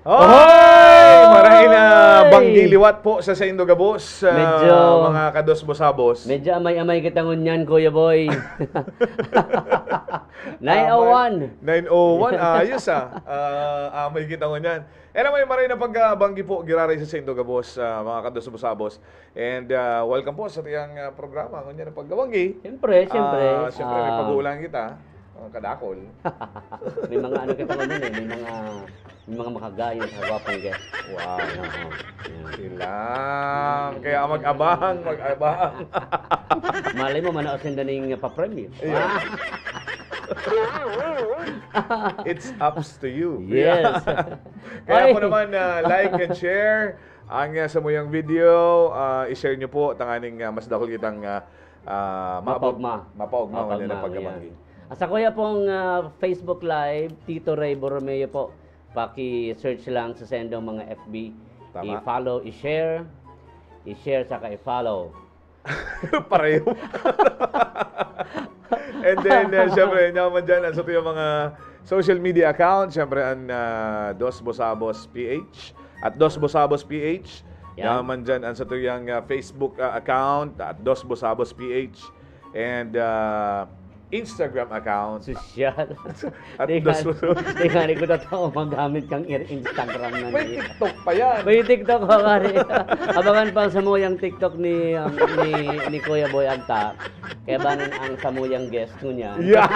Hoy! Maray na banggiliwat po sa Saindo Gabos. Medyo- Mga kadosbos-abos. Medyo amay-amay kita ngunyan, Kuya Boy. 901. 901, ayos amay kita ko niyan. Anyway, maray na pagbanggi po, giraray sa Saindo Gabos, mga kadosbos-abos. And welcome po sa tiyang programa. Ngunyan na pagbanggi. Siyempre. Siyempre, may pag-uulan kita. Kadakol. May mga ano kita ngunyan eh. May mga makagayo sa wapang guest. Wow. Oo. Yan. Silang. Kaya mag-abang. Malay mo, manaasin na ng pa-premiere. Yeah. It's ups to you. Yes. Kaya po Ay. naman like and share ang sa muyang video. I-share nyo po tanganing mas dahol kitang Mapaugma. Mapaugma. Wala na pagkabangi. Sa kuya pong Facebook Live, Tito Ray Borromeo po. Paki-search lang sa sendong mga FB. Tama. I-follow, i-share. I-share saka i-follow. Pareho. And then, syempre, naman dyan, sa yung mga social media account, syempre, ang Dos Bosabos PH at Dos Bosabos PH. Yan. Naman dyan, ang sa yung Facebook account at Dos Bosabos PH. And Instagram account. Sosyal. At Di Dos Bosabos. nga rin ko na tao magamit kang Instagram na May niya. TikTok pa yan. May TikTok ko nga rin. Abangan pa ang samuyang TikTok ni Kuya Boy Agta. Kaya banan ang samuyang guest ko niya. Yeah.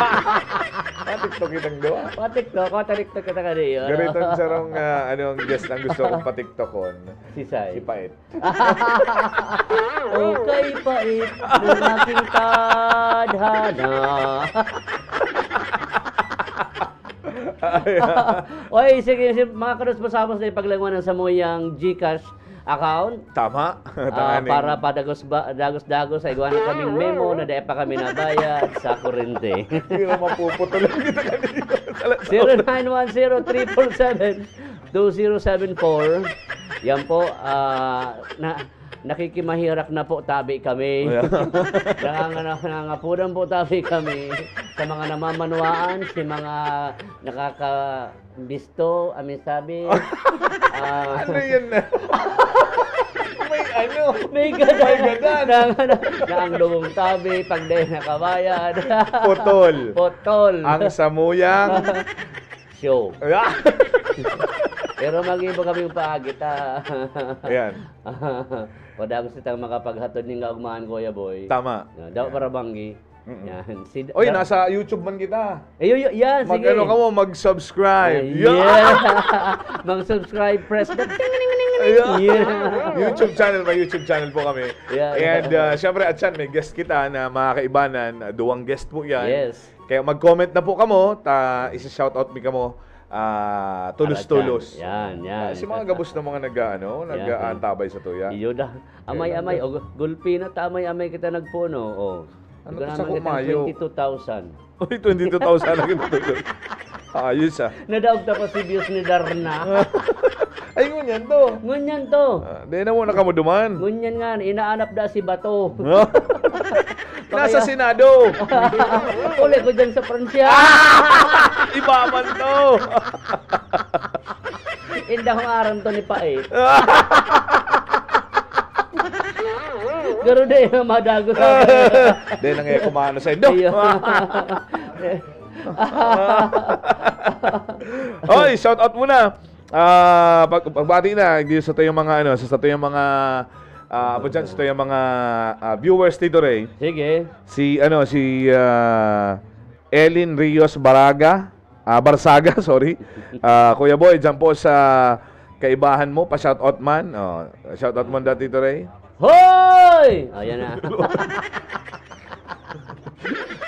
TikTok itang doon. Pa-TikTok, pa-TikTok kita ka rin. Ganito ang sarong anong guest ang gusto kong pa-TikTokon. Si Sai. Si Pait. Okay, pait ng aking tadhana. Oy, sige, mga kadosbosabos na ipaglanguan ng samuyang GCash account. Tama. Para dagos-dagos ay gawa na kaming memo na dahil pa kami nabayad sa kurente. Hindi na mapuputulan kita kanina. 0910-347-2074. Yan po, nakikimahirak na po tabi kami. Nangangapunan po tabi kami sa mga namamanwaan, si mga nakakabisto, amin sabi. Ano yun na? May ano? May gadan. May gadan. Na ang lubong tabi, pag dahil nakabayad. Potol. Ang samuyang. Show. Ah! Pero mag-iba kami yung paagita. Ayan. Pada gusto tayong makapaghatod ng kaugmaan, Kuya Boy. Tama. Daw para banggi. Yan. Oy, nasa YouTube man kita. Yan, sige. Mag-ano ka mo, mag-subscribe. Yeah. Mag-subscribe, press the Yeah. Yeah. YouTube channel, may YouTube channel po kami. Yeah. And syempre at yan, may guest kita na mga kaibanan. Duwang guest po yan. Yes. Kaya mag-comment na po kamo, isa-shoutout mi kamo. Tulus-tulus. Yan. Si mga gabos na mga nag-aantabay sa tuya. Iyo da. Amay-amay. O, gulpi na ta, amay-amay kita nagpuno. O. Ano Ikaw sa naman kumayo? kitang 22,000. Uy, 22,000 na kinutulog. Ayos Nadaog ta pa si Bios ni Darna. Ay, ngunyan to. Ngunyan to. Di na muna ka mo duman. Ngunyan nga, inaanap da si Bato. Nasa Senado. Uli ko dyan sa Pransya. Iba man to. Indah ang aram to ni Pae. Garo de madago sa Di nang kumano sa indo. Hoy, shout out muna. Pagbati na sa tayo mga sa tayo mga sa tayo mga viewers dito Ray. Sige. Si Elin Rios Barsaga, sorry. Kuya Boy, dyan po sa kaibahan mo, pa-shout out man. Shout out mo dati Tito Ray. Hoy! Ayan na.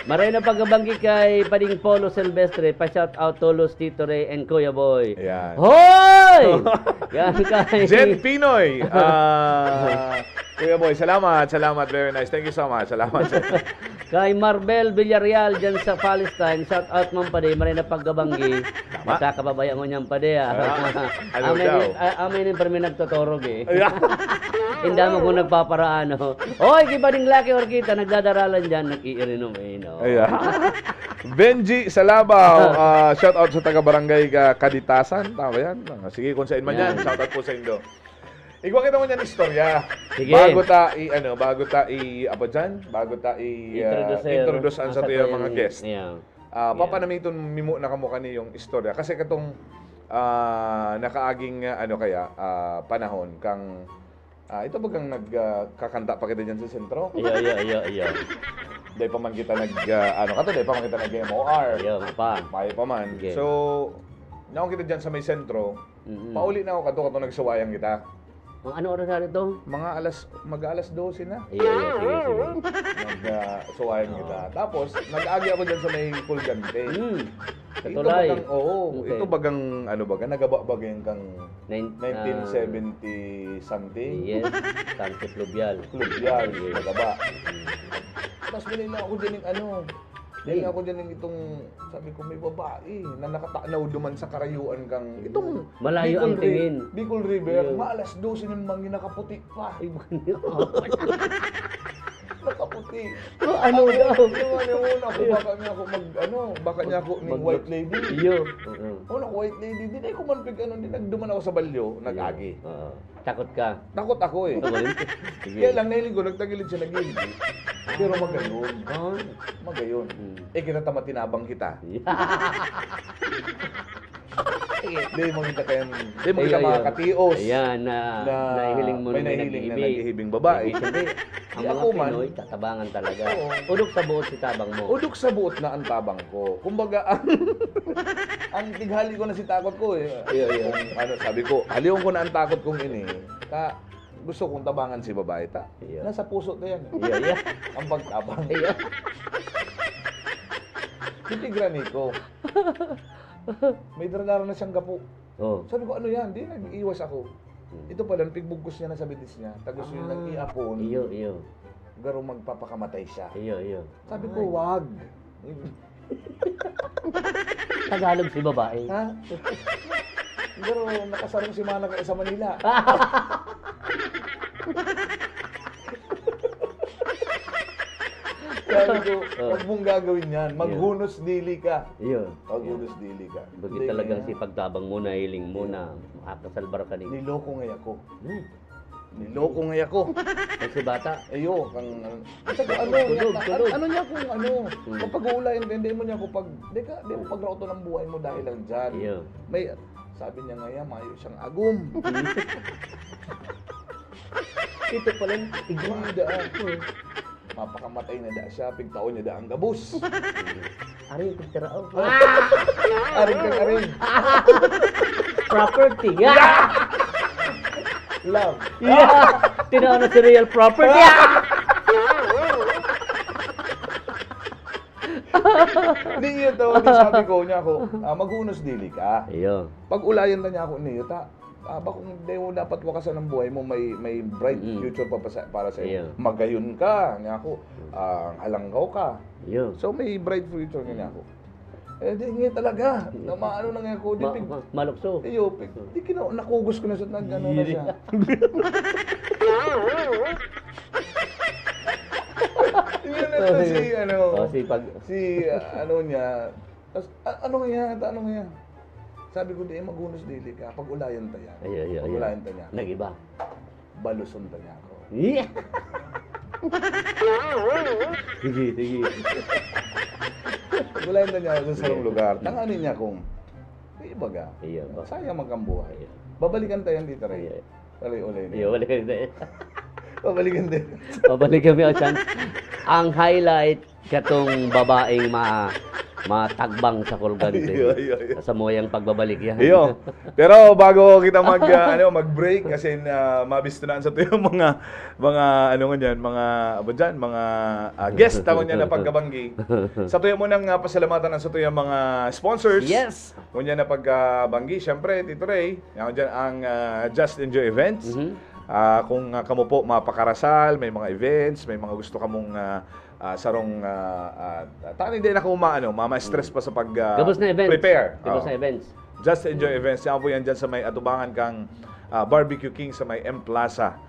Maray na pagbanggi kay Pading Polo Silvestre, pa-shout out Tolos, Tito Ray, and Kuya Boy. Ayan. Hoy! Yan kay Jen Pinoy. Kuya Boy, salamat. Very nice. Thank you so much. Salamat. Kay Marbel Villarreal dyan sa Palestine, shout out man pade, maray na paggabanggi. Mata kababayan ko niyang pade Ano daw? Amin yung permi nagtotorog Hindi mo kung nagpaparaano. Oy, kiba ding laki or kita, nagdadaralan dyan, nag-iirinom no? Ayan. Benji Salabaw, shout out sa taga-barangay Kaditasan. Tama yan. Sige, kung saan man yan, shout out po sa Indo. Ikaw kita mo niyan istorya. Sige. Bago ta introduce ang sa tuyang mga guest. Yeah. Papanamiton mimo na kamo kani yung istorya kasi katong nakaaging panahon kang ito bagang nagkakanta pa kita diyan sa sentro. Iya. Dahil pa man kita dahil pa man kita nag-MOR. Iyo, mapa. Payo pa man. Okay. So, naon kita diyan sa may sentro. Pauli na ako kato nagsuwayang kita. Ano oras na ito? Mag-alas 12 na. Iya, sige. Nag-suwayang kita. Tapos, nag-agi ako dyan sa may Fulgante. Katulay. Okay. Ito bagang, nagaba-bagay kang 1970 1970 something. Yes, Santo Pluvial. Pluvial, nagaba. Tapos bilhin na ako dyan itong, sabi ko, may babae na nakatanaw duman sa karayuan kang, itong Malayo ang tingin. Bicol River, Yeah. maalas 12 ng mga nakaputi pa. Nakaputi. Ano daw? Baka niya ako ng white lady. Iyo. White lady, di na ako man nagduman ako sa balyo, nag-agi. Takot ka. Takot ako eh. Sige. Kaya lang nahiling ko, nagtagilid siya nag-ilid. Pero magayon. Magayon. Kinatama tinabang kita. Di mo kita mga katios. Ayan, nahihiling mo may na nahihiling na nag-ibig. naghihibing babae. Siyempre, ang Ang mga ako man, Pinoy, tatabangan talaga. Oo. Udok sa buot si tabang mo. Udok sa buot na ang tabang ko. Kumbaga, ang tighali ko na si takot ko eh. Iyo. Sabi ko, haliw ko na ang takot kong ini. Gusto kong tabangan si babae ta. Iyo. Nasa puso na yan. Iya. Ang pagtabang. Iya. Titigrani ko. May daradara na siyang gapo. Oh. Sabi ko, ano yan? Di, nag-iwas ako. Ito pala, pigbugkos niya na sa bitis niya. Tapos yung nag-iapon. Iyo. Garo magpapakamatay siya. Iyo. Sabi ko, wag. Tagalog si babae. Ha? Garo, nakasarong si Mana sa Manila. Sabi ko, huwag mong gagawin yan. Maghunos dili ka. Iyo. Maghunos dili ka. Bagay talagang si pagtabang mo na, hiling mo na, makakasalbar ka ni. Niloko ngay ako. Niloko ngay ako. Kasi bata. Ayo, kasi Tulog. ano niya kung kapag uulayan, hindi mo niya kung di mo pagrauto ng buhay mo dahil lang dyan. Iyo. May, sabi niya nga mayo siyang agum. Ito pala, Igwida. Mapakamatay na da siya, pigtaon niya da ang gabus. Ari, pagtarao. Aring kang aring. Property. Love. Tinaw na si real property. Hindi yun daw, sabi ko niya ako, maghunos dili ka. Iyo. Pag ulayan na niya ako niyo, kung hindi mo dapat wakasan ng buhay mo, may bright future pa para sa iyo. Yeah. Magayon ka, niya ako, halanggaw ka. Iyo. So may bright future niya ako. Di nga talaga, na maano na nga ako, Malukso. Iyo, di nakugos ko na sa na siya. Yun na ano nga, sabi ko, di maghunos dili ka. Pag ulayan tayo. Iyo. Pag ulayan tayo. Nag-iba. Baluson tayo ako. Yeah. Sige. Pag ulayan tayo ako sa sarong lugar, tanganin niya kung, iba ka. Iyo. Sayang magkambuhay. Babalikan tayo dito rin. Iyo. Ulay. Iyo, balik kami. Babalikan din. Babalik kami Ochan. Ang highlight katong babaeng matagbang sa Colgante. Iyo. Sa moyang pagbabalik yan. Iyo. Pero bago kita mag-break kasi mabistunaan sa tuyo mga guest tawon niya na pagkabanggi. Sa tuyo mo nang pasalamatan sa tuyo mga sponsors. Yes. Kunya na pagkabanggi, syempre Tito Ray, yan dyan ang Just Enjoy Events. Kung kamo po mapakarasal, may mga events, may mga gusto kamong sarong tani din ako mama-stress pa sa pag Gabos na events. prepare. Gabos Oo. na events. Just Enjoy Events. Yan po yan dyan sa may Atubangan kang Barbecue King sa may M Plaza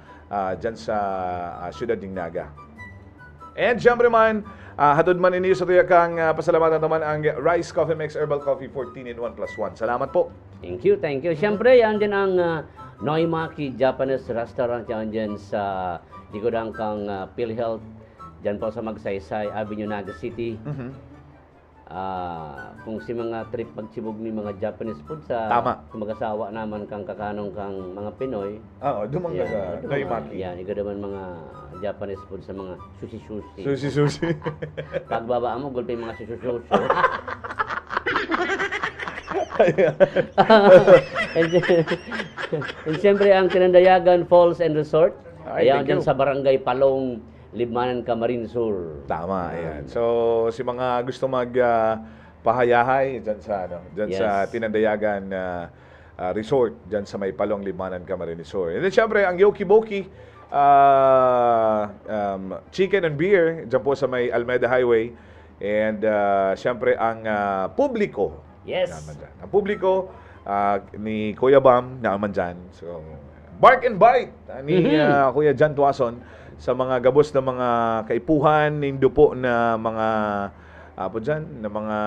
dyan sa Ciudad Dignaga. And syempre man, hatod man ini sa tuya kang pasalamatan naman ang Rice Coffee Mix Herbal Coffee 14-in-1 + 1. Salamat po. Thank you, thank you. Siyempre, yan din ang Noimaki Japanese Restaurant yan dyan sa likodang kang PhilHealth dyan po sa Magsaysay Avenue, Naga City. Kung si mga trip pagsibog ni mga Japanese food sa Tama. mag-asawa naman kang kakanong kang mga Pinoy. Oo, dumang ka sa Noimaki. Yan, ikaw naman mga Japanese food sa mga sushi-sushi. Sushi. Pagbaba mo, gulpin mga sushi-sushi. and siyempre ang Tinandayagan Falls and Resort. Ay, Ayan thank dyan you. sa Barangay Palong, Libmanan, Camarines Sur. Tama, ayan. So, si mga gusto pahayahay dyan sa Yes. sa Tinandayagan Resort dyan sa may Palong Limanan Camarines Sur. And then syempre ang Yoki Boki Chicken and Beer dyan po sa may Almeda Highway. And syempre ang publiko. Yes. Naman dyan. Ang publiko ni Kuya Bam naman dyan. So, Bark and Bite ni Kuya Jan Tuason sa mga gabos na mga kaipuhan, nindo po na mga na mga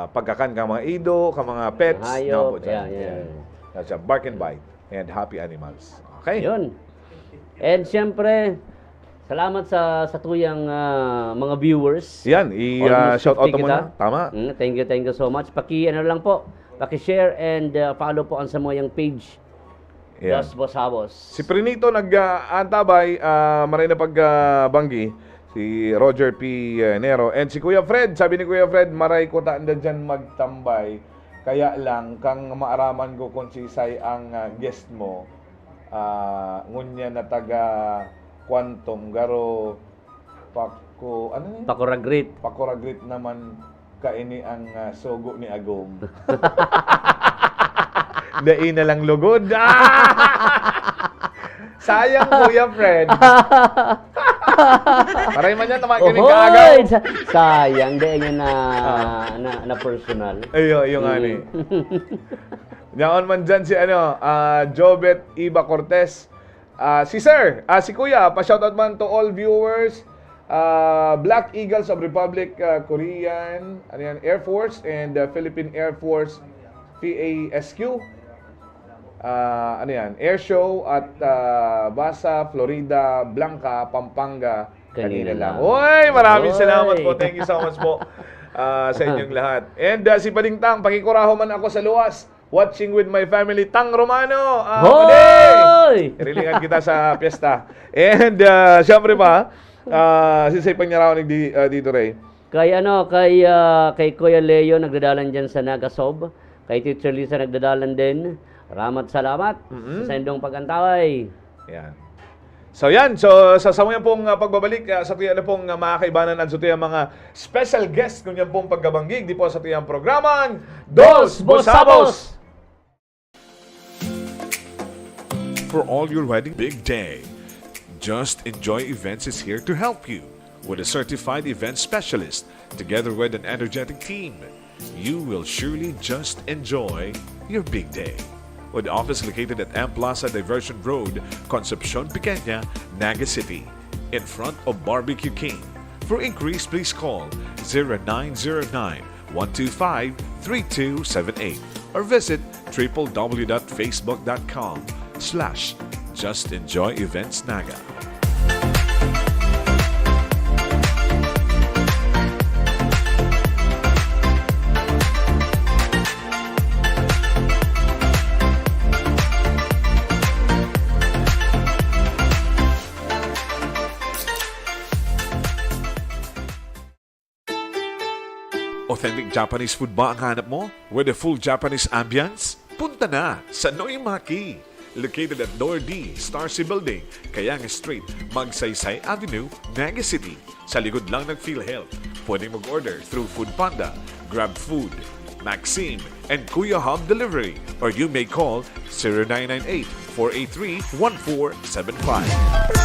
pagkakan ka mga ido, ka mga pets, Hayop, po dyan. yan. That's a Bark and Bite and Happy Animals. Okay? Yun. And siyempre, salamat sa tuyang mga viewers. Yan, Almost shout out 50 mo kita. na. Tama. Thank you so much. Lang po, paki-share and follow po ang samoyang page. Yan. Dos Bosabos. Si Prinito nag-antabay, maray na pagbanggi, si Roger P. Nero. And si Kuya Fred, sabi ni Kuya Fred, maray ko taanda dyan magtambay. Kaya lang, kang maaraman ko kung sisay ang guest mo, ngunya na taga Quantum, garo Pakuragrit. Pakuragrit naman kaini ang sogo ni Agom. Dai na lang lugod. Sayang, Kuya Fred. Paray man yan, tumakinig ka agaw. Sayang, di niya na personal. Ayo, yung ani. Yaon man dyan si Jobet Iba Cortez. Si Sir, si Kuya, pa-shoutout man to all viewers. Black Eagles of Republic Korean Air Force and Philippine Air Force PASQ. Air show at Basa, Florida, Blanca, Pampanga. Kanina lang. Uy, maraming salamat po. Thank you so much po sa inyong lahat. And si Padingtang, pakikuraho man ako sa luwas. Watching with my family, Tang Romano. Hoy! Irilingan kita sa piyesta. And syempre pa, si Panyaraw dito Ray. Kay Kuya Leo nagdadalan dyan sa Nagasob. Kay Teacher Lisa nagdadalan din. Salamat sa indong pag-antaway. Yan. So yan, so sa samoyan pong pagbabalik sa tuya na pong mga kaibanan at sa tuya mga special guest kung yan pong pagkabanggig di po sa tuyang programang Dos Bosabos! For all your wedding big day, Just Enjoy Events is here to help you. With a certified event specialist, together with an energetic team, you will surely just enjoy your big day. With office located at M Plaza Diversion Road, Concepcion Pequeña, Naga City, in front of Barbecue King. For inquiries, please call 0909-125-3278 or visit www.facebook.com/Just Enjoy Events Naga. Authentic Japanese food ba ang hanap mo? With a full Japanese ambience? Punta na sa Noimaki. Located at Door D, Starcy Building, Kayang Street, Magsaysay Avenue, Naga City. Sa likod lang ng PhilHealth. Pwedeng mag-order through Foodpanda, Grab Food, Maxime, and Kuya Hub Delivery. Or you may call 0998 483-1475.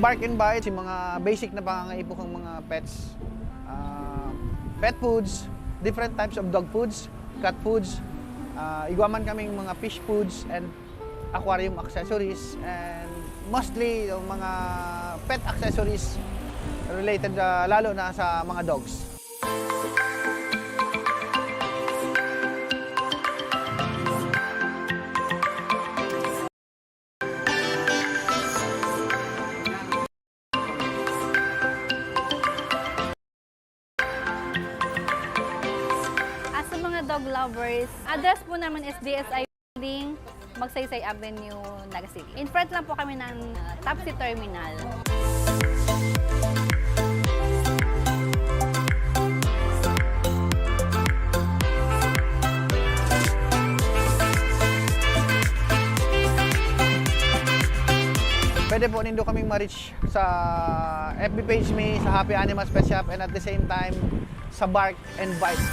Bark and Bite, yung mga basic na pangangaipo ng mga pets. Pet foods, different types of dog foods, cat foods. Igaman kaming mga fish foods and aquarium accessories, and mostly yung mga pet accessories related lalo na sa mga dogs. Dog lovers, address po naman is DSI Building, Magsaysay Avenue, Naga City. In front lang po kami ng Taxi Terminal. Pwede po nindo kaming ma-reach sa FB page me, sa Happy Animals Pet Shop, and at the same time sa Bark and Bite.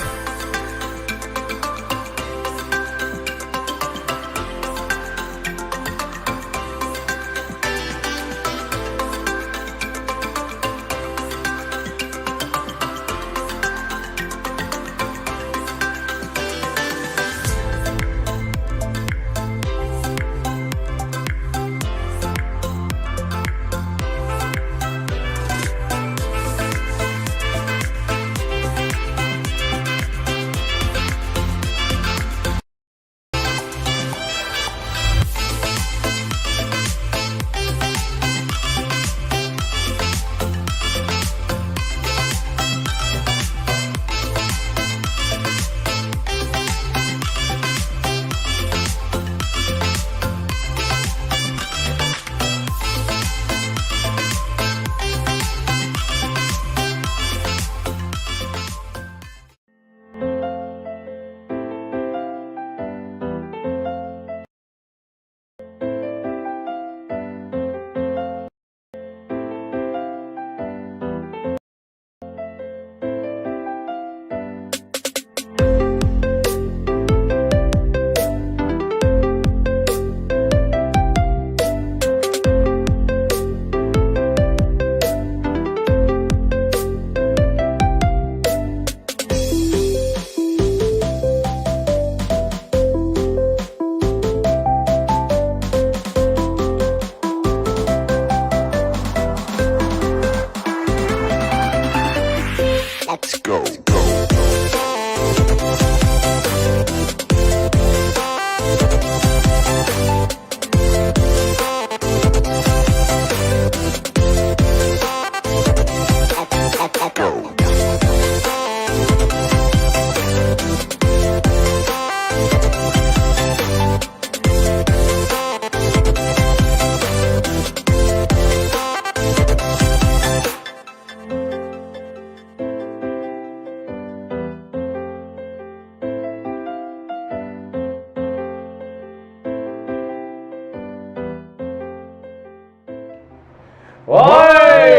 Hoy!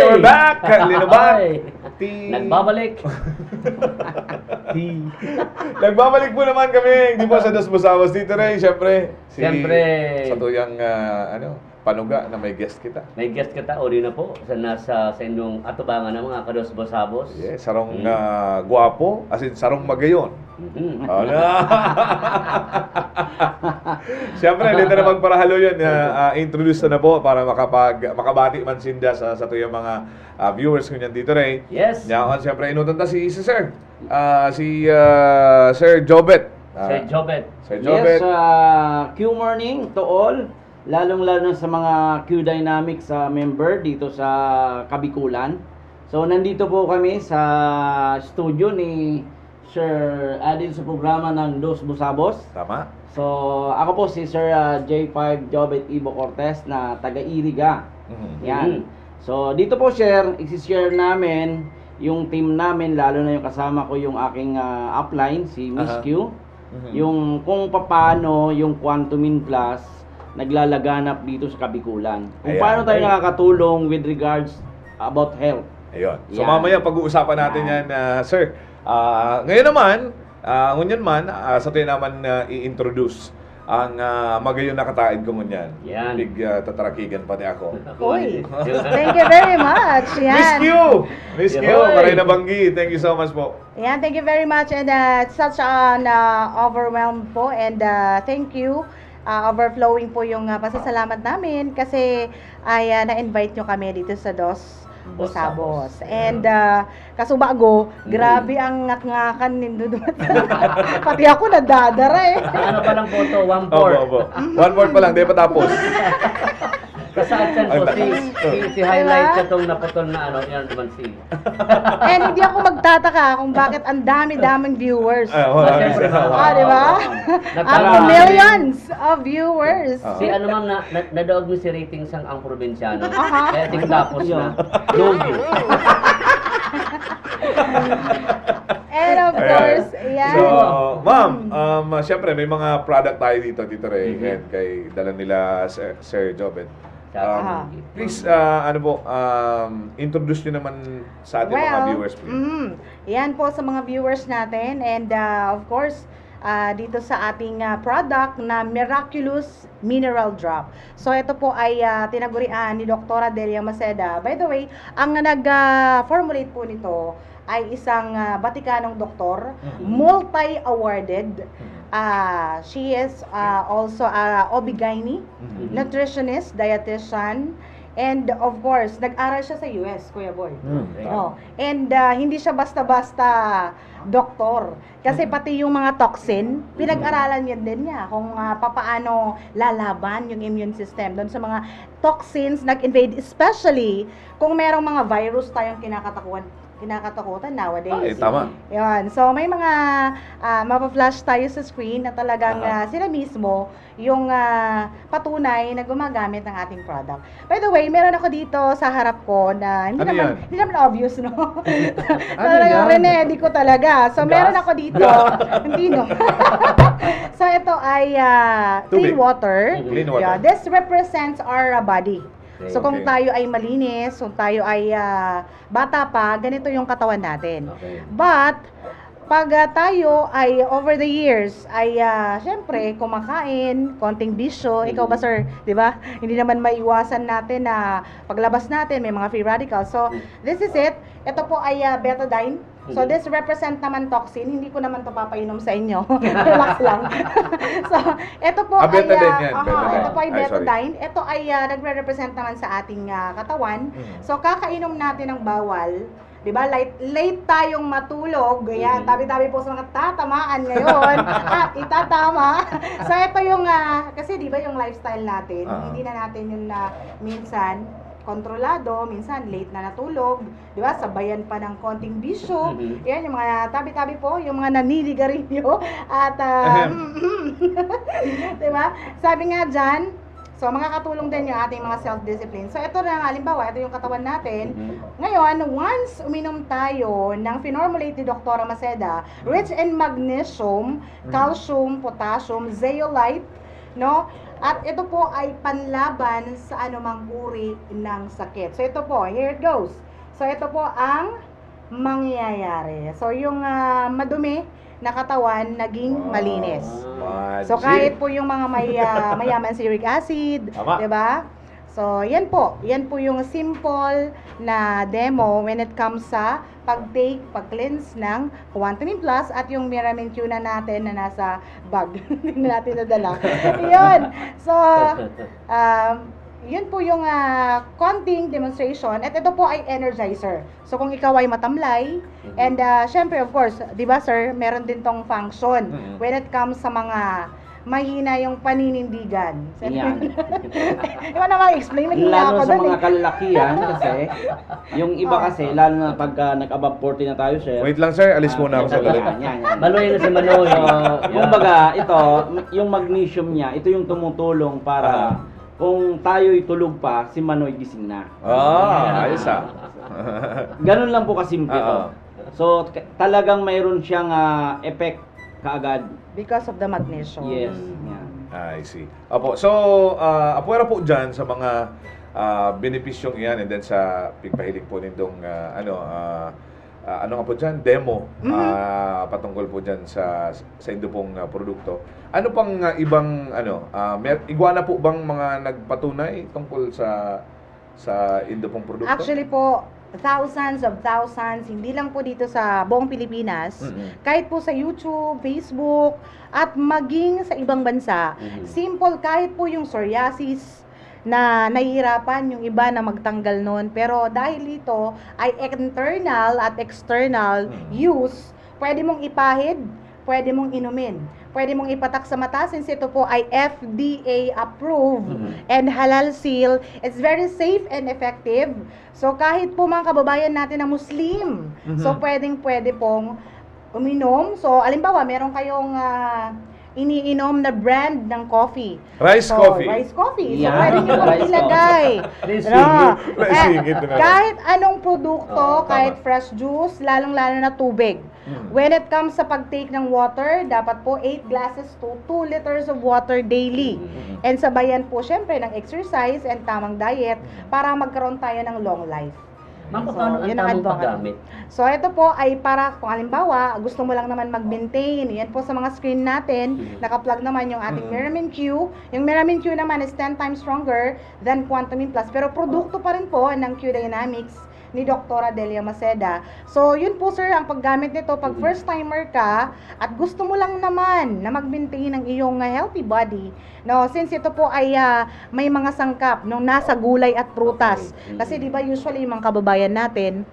We're back! Linubak! Ay, nagbabalik. Nagbabalik po naman kami, hindi po sa Dos Busabos dito rin, syempre. Siyempre. Sa tuyang, panuga na may guest kita. May guest kita, uli na po, sa nasa sa inyong atubangan ng mga kadosbosabos. Yeah, sarong guwapo, as in sarong magayon. Mhm. Ano? Siyempre, dito na magparahalo yun. Introduce na po para makabati man sinda sa tuyang mga viewers ko niyan dito rin. Yes. Ngayon, siyempre, inutanta si Sir. Sir Jobet. Sir Jobet. Sir Jobet. Yes, Q morning to all, lalong-lalo na sa mga Q Dynamics member dito sa Kabikulan. So nandito po kami sa studio ni Sir Adil sa programa ng Dos Busabos. Tama. So ako po si Sir J5 Jobet Ibo Cortez na taga-Iriga. Mhm. Yan. So dito po isi-share namin yung team namin, lalo na yung kasama ko yung aking upline, si Miss Aha. Q. Mhm. Yung kung paano yung Quantumin Plus naglalaganap dito sa Kabikulan. Kung Ayan. paano tayo nakakatulong with regards about health. Ayun. So Yan. mamaya pag-uusapan natin yan, Sir. Ngayon naman, ngunyan man, sa tayo naman i-introduce ang magayon na kataid ko ngunyan. Yan. Big tatarakigan pati ako. Uy, thank you very much. Miss Q! Yan. Miss Q, Yoy. Maray na Banggi. Thank you so much po. Yan, thank you very much and such an overwhelmed po and thank you. Overflowing po yung pasasalamat namin kasi ay na-invite nyo kami dito sa Dos Busabos. And kasubago, grabe ang ngak-ngakan nindo doon. Pati ako nadadara eh. Ano pa lang po ito? 1/4. Opo. 1/4 pa lang, di pa tapos. Kasaan po si highlight ka itong naputol na yan naman si. And hindi ako magtataka kung bakit ang dami-daming viewers. Siyempre, Di ba? Ang millions of viewers. Si ano ma'am, nadaog mo si ratings ang probinsyano. Aha. Kaya tingtapos na. Lugi. And of Ayan. course, yan. So, ma'am, syempre may mga product tayo dito Ray, and kay dala nila Sir Jobet. Aha. Please, introduce nyo naman sa ating mga viewers, please. Yan po sa mga viewers natin. And of course, dito sa ating product na Miraculous Mineral Drop. So ito po ay tinagurian ni Dr. Delia Maceda. By the way, ang nag-formulate po nito ay isang Batikanong doktor, multi-awarded. She is also OB-GYN, nutritionist, dietitian, and of course, nag-aral siya sa US, Kuya Boy. No. And hindi siya basta-basta doktor. Kasi pati yung mga toxin, pinag-aralan niya din niya kung papaano lalaban yung immune system doon sa mga toxins nag-invade, especially kung merong mga virus tayong kinakatakutan nowadays. Ay, tama. Yan. So, may mga mapa-flash tayo sa screen na talagang sila mismo yung patunay na gumagamit ng ating product. By the way, meron ako dito sa harap ko na hindi Ano naman yan? hindi naman obvious, no? Ano Talagang yan? remedy ko talaga. So, meron ako dito. Hindi, no? So, ito ay Tubig. clean water. Clean water. Yeah, this represents our body. So kung Okay. tayo ay malinis, kung tayo ay bata pa, ganito yung katawan natin. Okay. But pag tayo ay over the years ay syempre kumakain, konting bisyo, ikaw ba sir, 'di ba? Hindi naman maiwasan natin na paglabas natin may mga free radicals. So this is it. Ito po ay betadine. So this represent naman toxin. Hindi ko naman 'to papainom sa inyo. Relax lang. So ito po ay betadine yan, betadine. ito po ay Ay, sorry. betadine. Ito ay nagre-represent naman sa ating katawan. So, kakainom natin ng bawal 'di ba? Late tayong matulog. Ayan, tabi-tabi po sa mga tatamaan ngayon at itatama. So ito yung kasi 'di ba yung lifestyle natin, hindi na natin yung minsan kontrolado, minsan late na natulog, 'di ba? Sabayan pa ng konting bisyo. Yan yung mga tabi-tabi po, yung mga naniligarilyo at 'di ba? Sabi nga diyan, so makakatulong din yung ating mga self-discipline. So ito na halimbawa, ito yung katawan natin. Ngayon, once uminom tayo ng Finormulate ni Dr. Maceda, rich in magnesium, calcium, potassium, zeolite, no? At ito po ay panlaban sa anumang uri ng sakit. So ito po, here it goes. So ito po ang mangyayari. So yung madumi na katawan naging malinis. So kahit po yung mga mayaman sa uric acid, 'di ba? So yan po yung simple na demo when it comes sa pag-cleanse ng Quantum Plus at yung Miramin Q na natin na nasa bag. Hindi na natin nadala. Yun. So, yun po yung konting demonstration at ito po ay energizer. So kung ikaw ay matamlay and syempre of course, 'di ba sir, meron din tong function when it comes sa mga mahina yung paninindigan. Yan. Ikaw na ma-explain, naging Lalo ako sa doon mga kalalakihan kasi, yung iba kasi, lalo na pagka nag-above 40 na tayo, sir. Wait lang sir, alis muna ako sa galit. Yan. Maloy na si Manoy. Kumbaga, ito, yung magnesium niya, ito yung tumutulong para kung tayo'y tulog pa, si Manoy gising na. Ayos Ganun lang po kasimple to. So, talagang mayroon siyang effect kaagad. because of the magnesium. Yes. Yeah. I see. Apo, so, apuera po dyan sa mga benepisyong iyan and then sa pigpahiling po nindong ano nga po dyan, demo patungkol po dyan sa indo pong produkto. Ano pang ibang iguana po bang mga nagpatunay tungkol sa indo pong produkto? Actually po, thousands, hindi lang po dito sa buong Pilipinas, kahit po sa YouTube, Facebook, at maging sa ibang bansa. Simple, kahit po yung psoriasis na nahihirapan yung iba na magtanggal nun. Pero dahil ito ay internal at external use, pwede mong ipahid, pwede mong inumin. Pwede mong ipatak sa mata since ito po ay FDA approved and halal seal. It's very safe and effective. So kahit po mga kababayan natin na Muslim, so pwede pong uminom. So alimbawa, meron kayong iniinom na brand ng coffee. Rice coffee. Rice coffee. So Yeah. pwede nyo pong Rice ilagay. Naisingit na. Kahit anong produkto, kahit fresh juice, lalong-lalo na tubig. When it comes sa pag-take ng water, dapat po 8 glasses to 2 liters of water daily. And sabayan po syempre ng exercise and tamang diet para magkaroon tayo ng long life. Ma'am, So, paano ang yun ang tamang advocacy. paggamit? So ito po ay para kung halimbawa gusto mo lang naman mag-maintain, yan po sa mga screen natin, naka-plug naman yung ating Miramin Q. Yung Miramin Q naman is 10 times stronger than Quantum Plus, pero produkto pa rin po ng Q Dynamics ni Dr. Delia Maceda. So, yun po sir, ang paggamit nito pag first timer ka at gusto mo lang naman na mag-maintain ng iyong healthy body. No, since ito po ay may mga sangkap nung nasa gulay at prutas. Kasi 'di ba usually yung mga kababayan natin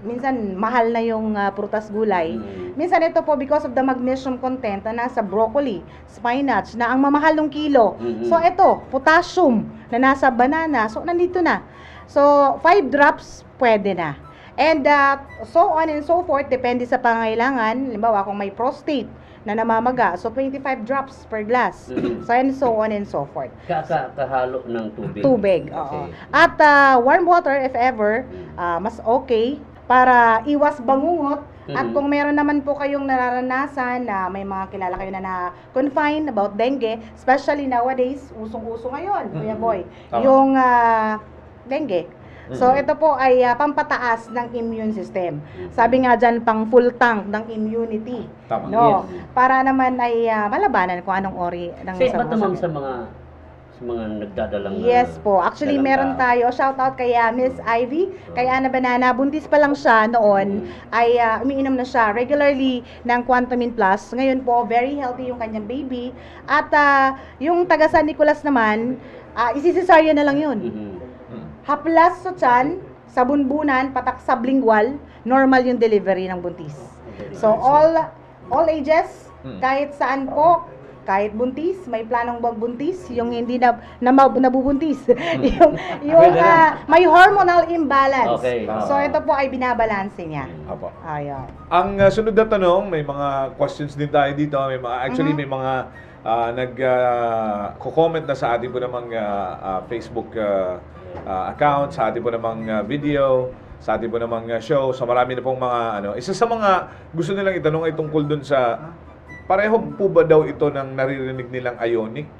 minsan mahal na yung prutas gulay. Minsan ito po because of the magnesium content na nasa broccoli, spinach na ang mamahal ng kilo. So ito, potassium na nasa banana. So nandito na. So 5 drops pwede na. And so on and so forth, depende sa pangailangan. Halimbawa kung may prostate na namamaga, so 25 drops per glass. So and so on and so forth. Kahalo ng tubig. Tubig, oo. At warm water if ever, mas okay para iwas bangungot. At kung meron naman po kayong nararanasan na may mga kilala kayo na confine about dengue, especially nowadays, usong-uso ngayon, Kuya Boy, yung dengue. So ito po ay pampataas ng immune system. Sabi nga dyan, pang full tank ng immunity. Tama. No? Para naman ay malabanan kung anong ori ng Safe ba mga ito ma'am sakit. sa mga nagdadalang Yes po. Actually, dalang meron tao? tayo. Shout out kay Miss Ivy. Kay Ana Banana. Buntis pa lang siya noon. Ay umiinom na siya regularly ng Quantum Plus. Ngayon po, very healthy yung kanyang baby. At yung taga San Nicolas naman, isisesarya na lang yun. Haplas sa tiyan, sa bunbunan, patak sublingual, normal yung delivery ng buntis. So all ages, kahit saan po, kahit buntis, may planong magbuntis, yung hindi nabubuntis, may hormonal imbalance. Okay. So ito po ay binabalanse niya. Apo. Ayan. Ang sunod na tanong, may mga questions din tayo dito. May mga, actually, may mga nag-comment na sa ating po namang Facebook account, sa ating po namang video, sa ating po namang show. So marami na pong mga isa sa mga gusto nilang itanong ay tungkol dun sa pareho po ba daw ito ng naririnig nilang ionic?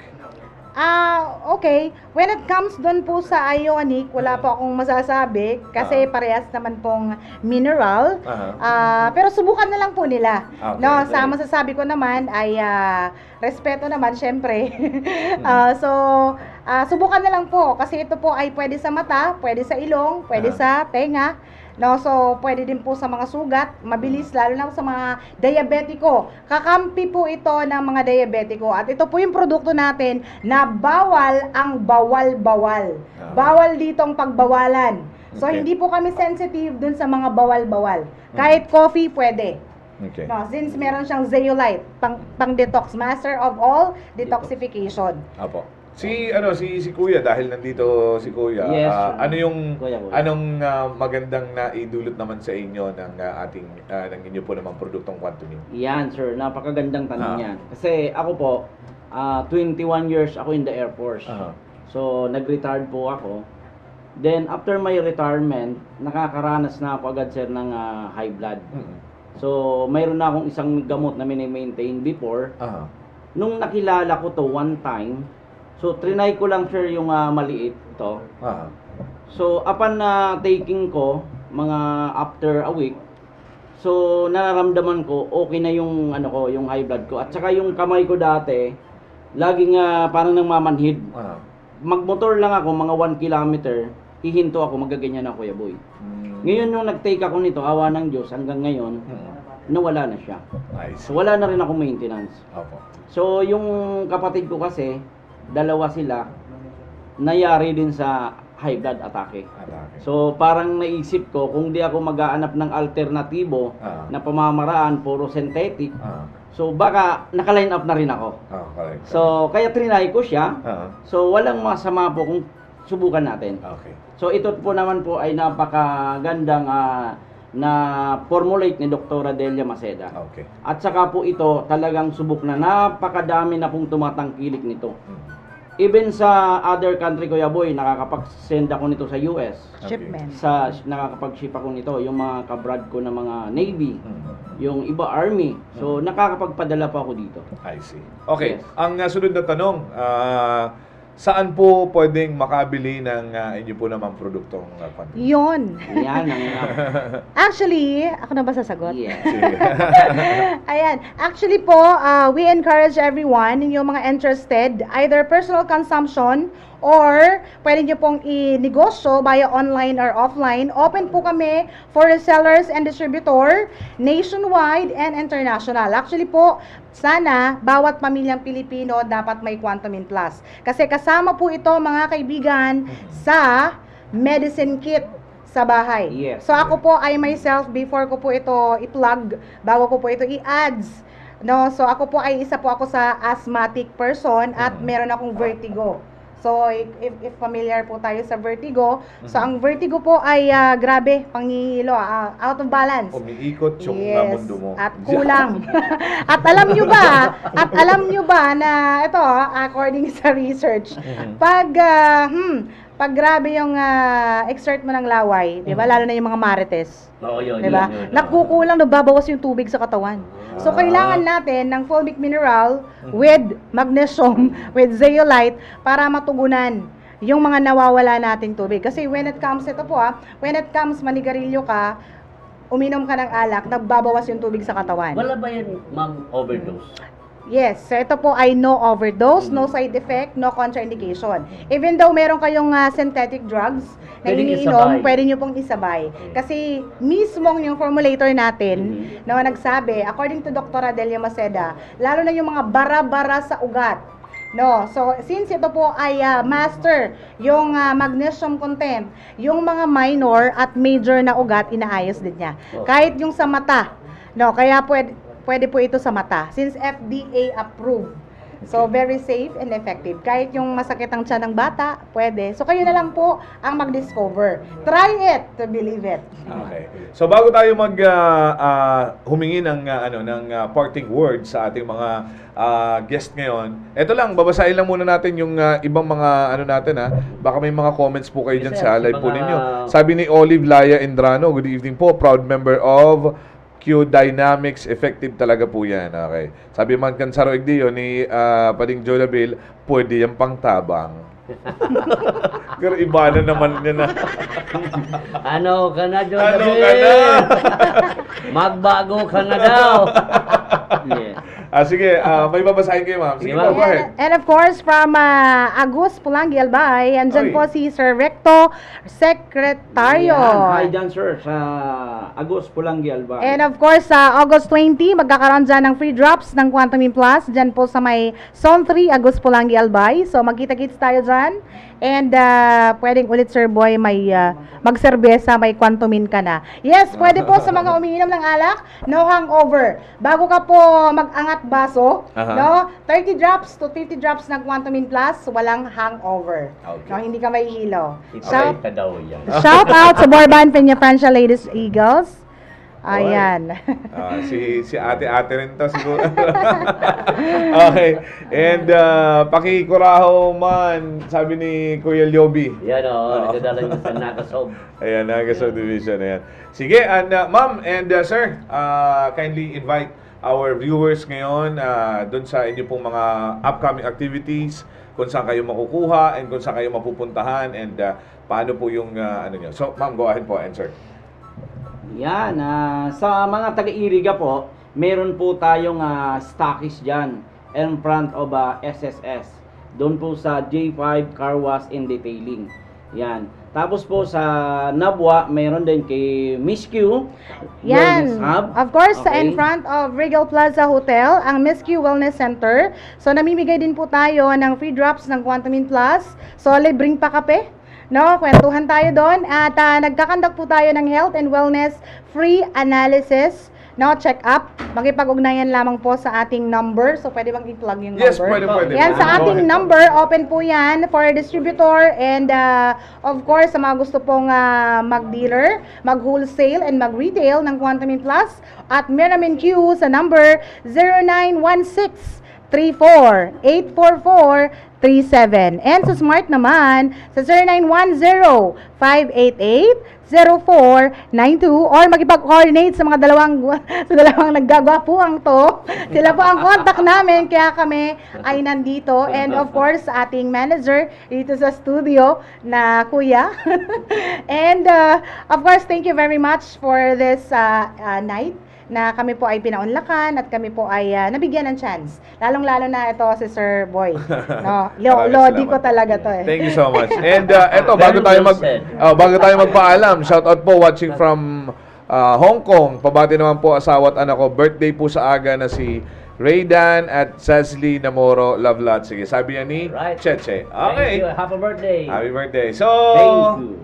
Okay. When it comes doon po sa ionic, wala po akong masasabi kasi parehas naman pong mineral. Pero subukan na lang po nila. Okay. No, sa masasabi ko naman ay respeto naman syempre. Subukan na lang po kasi ito po ay pwede sa mata, pwede sa ilong, pwede sa tenga. No, so pwede din po sa mga sugat, mabilis lalo na sa mga diabetiko. Kakampi po ito ng mga diabetiko at ito po yung produkto natin na bawal ang bawal-bawal. Bawal ditong pagbawalan. So Okay. hindi po kami sensitive dun sa mga bawal-bawal. Kahit coffee pwede. Okay. No, since meron siyang zeolite, pang detox, master of all detoxification. Apo. Si Kuya, dahil nandito si Kuya, Yes, ano yung Kuya. anong magandang naidulot naman sa inyo ng ng inyo po namang produktong Quantum? Yan, sir. Napakagandang tanong Ah. yan. Kasi ako po, 21 years ako in the Air Force. So, nag-retired po ako. Then, after my retirement, nakakaranas na ako agad, sir, ng high blood. So, mayroon na akong isang gamot na mini-maintain before. Nung nakilala ko to one time, so, trinay ko lang, sir, yung maliit to. So, upon na taking ko, mga after a week, so, nararamdaman ko, okay na yung, yung high blood ko. At saka yung kamay ko dati, laging parang nangmamanhid. Magmotor lang ako, mga 1 kilometer, hihinto ako, magaganyan ako, Kuya Boy. Ngayon, nung nag-take ako nito, awa ng Diyos, hanggang ngayon, nawala na siya. Nice. So, wala na rin ako maintenance. Opo. So, yung kapatid ko kasi, dalawa sila, nayari din sa high blood atake. So, parang naisip ko, kung di ako mag-aanap ng alternatibo na pamamaraan, puro synthetic, so baka naka-line up na rin ako. Correct. So, kaya trinay ko siya. So, walang masama po kung subukan natin. Okay. So, ito po naman po ay napakagandang na formulate ni Dr. Delia Maceda. Okay. At saka po ito talagang subok na napakadami na pong tumatangkilik nito. Even sa other country, Kuya Boy, nakakapag-send ako nito sa US. Shipment. Nakakapag-ship ako nito, yung mga kabrad ko na mga Navy, yung iba Army. So, nakakapagpadala pa ako dito. I see. Okay. Yes. Ang sunod na tanong, saan po pwedeng makabili ng inyo po namang produktong Quantum? Yun. Yan ang Actually, ako na ba sasagot? yeah. Ayan. Actually po, we encourage everyone, yung mga interested, either personal consumption or pwede nyo pong i-negosyo via online or offline. Open po kami for resellers and distributor, nationwide and international. Actually po, sana bawat pamilyang Pilipino dapat may Quantum Plus. Kasi kasama po ito, mga kaibigan, sa medicine kit sa bahay. Yes. So ako po ay myself, before ko po ito i-plug, bago ko po ito i-ads, no? So ako po ay isa po ako sa asthmatic person at meron akong vertigo. So if familiar po tayo sa vertigo, so ang vertigo po ay grabe, pangihilo, out of balance. Umiikot yung mundo mo. At kulang. At alam nyo ba na ito, according sa research, pag grabe yung exert mo ng laway, 'di ba? Lalo na yung mga marites. Oo, yun. 'Di ba? Nakukulang, nababawas yung tubig sa katawan. So kailangan natin ng fulvic mineral with magnesium, with zeolite para matugunan yung mga nawawala nating tubig. Kasi when it comes manigarilyo ka, uminom ka ng alak, nagbabawas yung tubig sa katawan. Wala ba yan mag-overdose? Yes, so ito po ay no overdose, no side effect, no contraindication. Even though meron kayong synthetic drugs na Pwedeng iniinom, isabay. pwede nyo pong isabay. Kasi mismong yung formulator natin na nagsabi, according to Dr. Delia Maceda, lalo na yung mga bara-bara sa ugat, No, so since ito po ay master yung magnesium content, yung mga minor at major na ugat inaayos din niya. Kahit yung sa mata. No, kaya pwede po ito sa mata since FDA approved. So very safe and effective. Kahit yung masakit ang tiyan ng bata, pwede. So kayo na lang po ang mag-discover. Try it to believe it. Okay. So bago tayo humingi ng parting words sa ating mga guest ngayon. Ito lang, babasahin lang muna natin yung ibang mga natin Baka may mga comments po kayo dyan Yes, sa sir. live po Mga- ninyo. Sabi ni Olive Laya Indrano, good evening po, proud member of Q Dynamics, effective talaga po yan. Okay. Sabi man Kansaro Igdio ni Pading Jolabil, pwede yan pang tabang. Pero iba na naman yan Ano ka na, Joel? Ano ka na? Magbago ka na daw. Yeah. Sige, may babasahin kayo, ma'am. Sige Sige, po, ma'am. go ahead. And of course, from Agus Pulangi Albay, andyan Oy. po si Sir Recto Secretario. Yan. Hi dyan, sir, sa Agos Pulangi Albay. And of course, sa August 20, magkakaroon dyan ng free drops ng Quantumin Plus. Dyan po sa may Zone 3, Agus Pulangi Albay. So, magkita-kits tayo dyan. And pwedeng ulit, Sir Boy, may magserbesa, may Quantumin ka na. Yes, pwede po sa mga umiinom ng alak, no hangover. Bago ka po mag-angat baso, Aha. no, 30 drops to 50 drops ng Quantumin Plus, walang hangover. Okay. No, hindi ka mahihilo. Okay ka daw yan. Shout out sa Borban Peña Francia Ladies Eagles. Ayan. Si ate-ate rin to siguro. Okay. And pakikuraho man, sabi ni Kuya Lyobi. Yan nagdadala niyo sa Nakasob. Ayan, Nagasol Division. Ayan. Sige, and ma'am and sir, kindly invite our viewers ngayon doon sa inyo pong mga upcoming activities, kung saan kayo makukuha and kung saan kayo mapupuntahan and paano po yung nyo. So, ma'am, go ahead po, answer. Yan, sa mga taga-Iriga po, meron po tayong stockies dyan in front of SSS. Doon po sa J5 Car Wash and Detailing. Yan. Tapos po sa Nabwa, meron din kay Miss Q Yan. Wellness Hub. Of course, sa Okay. in front of Regal Plaza Hotel, ang Miss Q Wellness Center. So, namimigay din po tayo ng free drops ng Quantumin Plus. So, libreng pa kape. No, kwentuhan tayo doon. At nagkakandak po tayo ng health and wellness free analysis. No, check up. Makipag-ugnayan lamang po sa ating number. So, pwede bang i-plug yung Yes, number? pwede. Yan, sa Go ating ahead. number, open po yan for distributor and of course, sa mga gusto pong mag-dealer, mag-wholesale and mag-retail ng Quantumin Plus at Miramin Q sa number 0916-34-844-37. And sa Smart naman, sa 0910-588-0492 or makipag-coordinate sa mga dalawang naggagwapuang to. Sila po ang contact namin, kaya kami ay nandito. And of course, sa ating manager dito sa studio na kuya. And of course, thank you very much for this night na kami po ay pinaunlakan at kami po ay nabigyan ng chance. Lalong-lalo na ito si Sir Boy. No, Lodi ko talaga to eh. Thank you so much. And eto, bago tayo magpaalam, shout out po watching from Hong Kong. Pabati naman po asawa at anak ko. Birthday po sa aga na si Raydan at Cecily Namoro Lovelat. Sige, sabi niya ni Right. Cheche. Thank Okay. you. Happy birthday. Happy birthday. So, Thank you.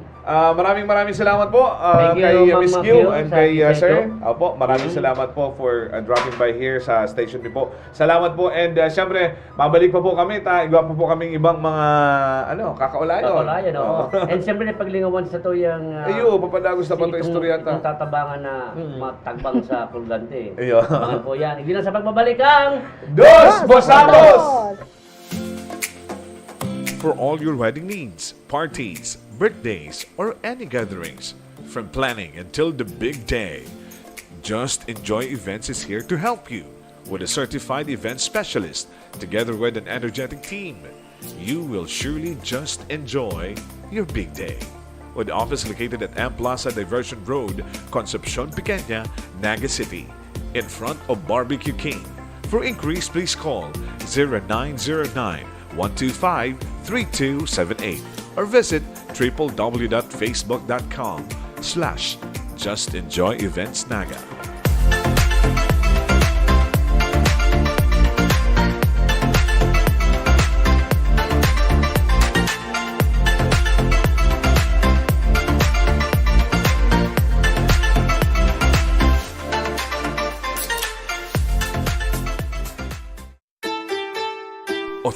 maraming salamat po Thank you, kay Ma'am Miss Q Q, and sa kay sir. Iseto. Opo, maraming salamat po for dropping by here sa station niyo po. Salamat po and syempre, babalik pa po kami. Iba pa po kaming ibang mga kakaulayon. Kakulayan, oo. And siyempre, paglingawan sa to yung... Ayo, papadagos na pa ito istorya Itong tatabangan na matagbang sa Pulgante. Iyo. Mga po yan. Hindi na sa pagbabalik ang... Dos Bosamos! For all your wedding needs, parties, birthdays, or any gatherings, from planning until the big day, Just Enjoy Events is here to help you. With a certified event specialist, together with an energetic team, you will surely just enjoy your big day. With office located at M Plaza Diversion Road, Concepcion, Pequeña, Naga City, in front of Barbecue King. For inquiries, please call 0909-125-3278 or visit www.facebook.com/JustEnjoyEventsNaga.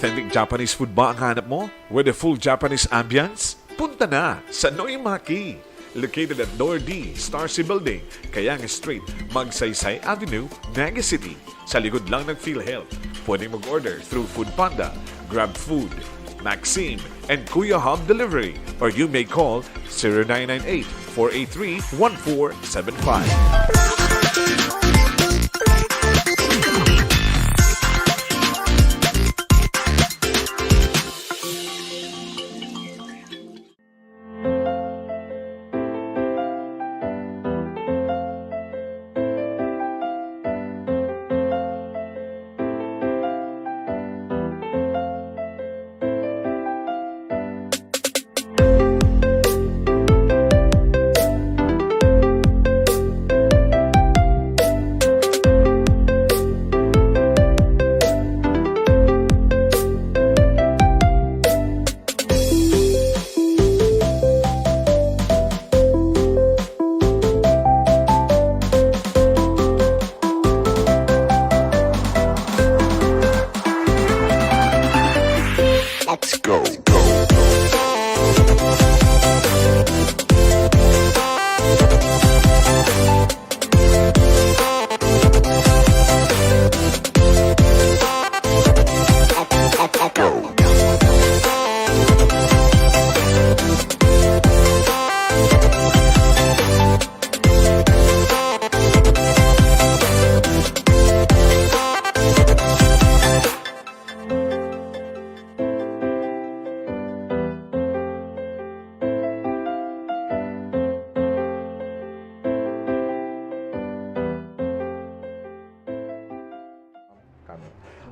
Authentic Japanese food ba ang hanap mo? With a full Japanese ambience? Punta na sa Noimaki! Located at Door D, Starcy Building, Kayang Street, Magsaysay Avenue, Naga City. Sa likod lang ng PhilHealth. Pwedeng mag-order through Foodpanda, GrabFood, Maxime, and Kuya Hub Delivery. Or you may call 0998-483-1475.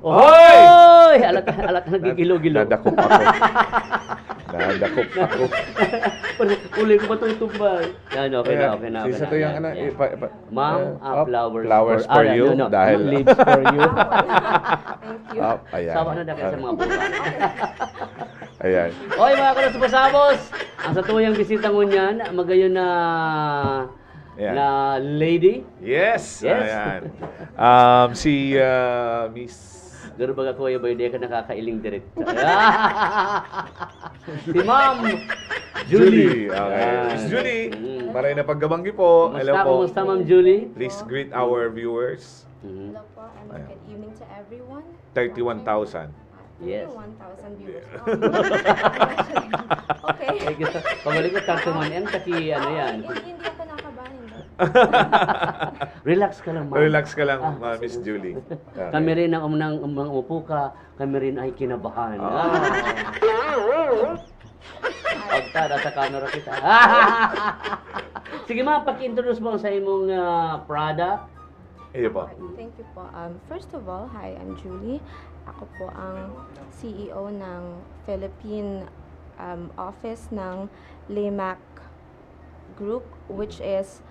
Oy! Alat na nagigilo-gilo. Nadakop ako. Nadakop ako. Uli ko matutumbay. Yan, okay na, okay na. Okay Sisa na, to yung yan, ano, yan. ipa. Ma'am, Flowers for you. Dahil, leaves for you. Thank you. Ayan. Sawa na kayo sa mga buwan. Ayan. Oy, mga kalasubasabos! Ang sa tuyang bisita mo niyan, magayon na Ayan. na lady. Yes. Yes. Ayan. Si Miss... Garo baga ko yung ka nakakailing direkta. Si Ma'am Julie. Okay. Ayan. Miss Julie, Mm. maray na paggabangi po. Hello po. Kumusta, Ma'am Julie? Please greet our viewers. Mhm. Hello po, and good evening to everyone. 31,000. Yes. 1,000 viewers. Okay. Pabalik ko 31M kasi ano yan. Hindi ako nakabahan. Relax ka lang, Ma'am. Relax ka lang, Miss Julie. Okay. Kami rin ang umunang umupo ka, kami rin ay kinabahan. Pagtada sa camera kita. Sige ma'am, paki-introduce mo sa imong product. Iyo po. Thank you po. First of all, hi, I'm Julie. Ako po ang CEO ng Philippine office ng LEMAC Group, which is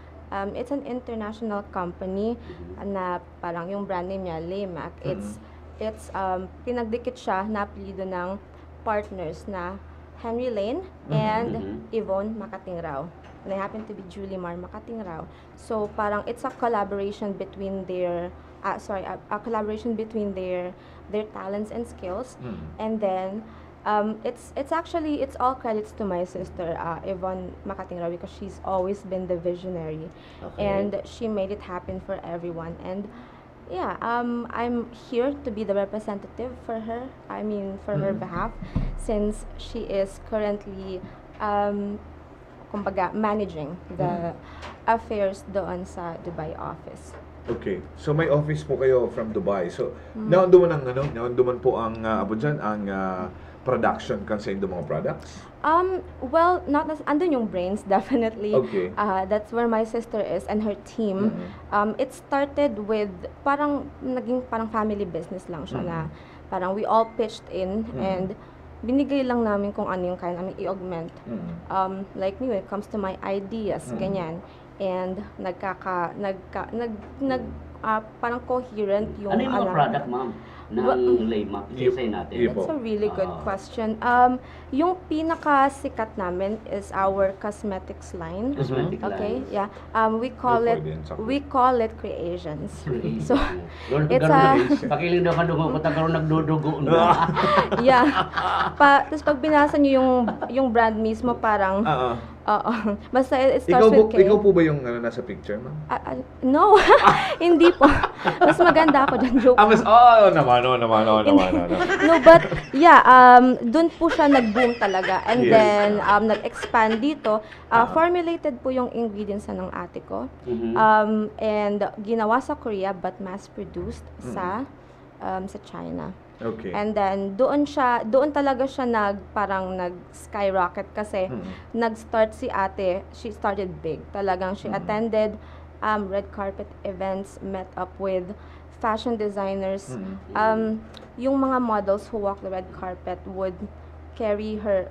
it's an international company na parang yung brand name niya LEMAC. It's pinagdikit siya na apelyido ng partners na Henry Lane and Yvonne Makatingrao. And I happen to be Julie Mar Makatingrao. So parang it's a collaboration between their a collaboration between their talents and skills. And then it's actually all credits to my sister Yvonne Makatingrao, because she's always been the visionary. Okay. And she made it happen for everyone. And yeah, I'm here to be the representative for her. I mean, for her behalf, since she is currently kumbaga, managing the affairs doon sa Dubai office. Okay. So may office po kayo from Dubai. So naunduman ang ano, naunduman po ang abo dyan, ang production kan sa inyong mga products? Well, not andun yung brains, definitely. Okay. That's where my sister is and her team. It started with naging parang family business lang siya na parang we all pitched in and binigay lang namin kung ano yung kaya namin i-augment. Like me, when it comes to my ideas, ganyan. And parang coherent yung Ano yung mga product, ma'am? ng Laymac? Saysay natin. Yep. That's a really good Ah. question. Yung pinaka-sikat namin is our cosmetics line. Cosmetic Okay, lines. yeah. We call Good it point din, sakto. creations. Creations. So, it's Pakiling daw ka dugo ko, karon nagdudugo na. yeah. Tapos pag binasa niyo yung brand mismo, parang, oo. Basta it starts with K. Ikaw po ba yung nasa picture, ma'am? No, hindi po. Mas maganda ako dyan, joke. Naman. No, but yeah, dun po siya nag-boom talaga. And Yes. then, nag-expand dito. Formulated po yung ingredients ng ate ko. And ginawa sa Korea but mass-produced sa China. Okay. And then doon talaga siya parang nag-skyrocket kasi nag-start si ate, she started big. Talagang she attended red carpet events, met up with fashion designers. Yung mga models who walk the red carpet would carry her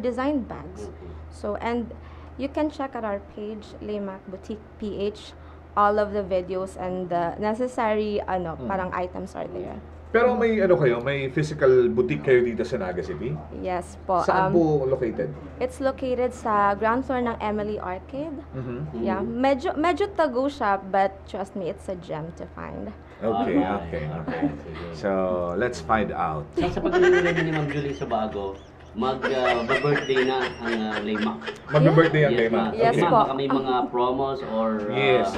design bags. So, and you can check at our page, Laymac Boutique PH. All of the videos and the necessary parang items are there. Pero may physical boutique kayo dito sa Naga City? Yes po. Saan po located? It's located sa ground floor ng Emily Arcade. Yeah, medyo tago siya, but trust me, it's a gem to find. Okay. So, So, let's find out. sa pag-uwi ni Ma'am Julie sa bago, mag-birthday na ang Laymac. Mag-birthday ang Yes, tema. ma'am. Yes, Ma'am, po. baka may mga promos or... Yes.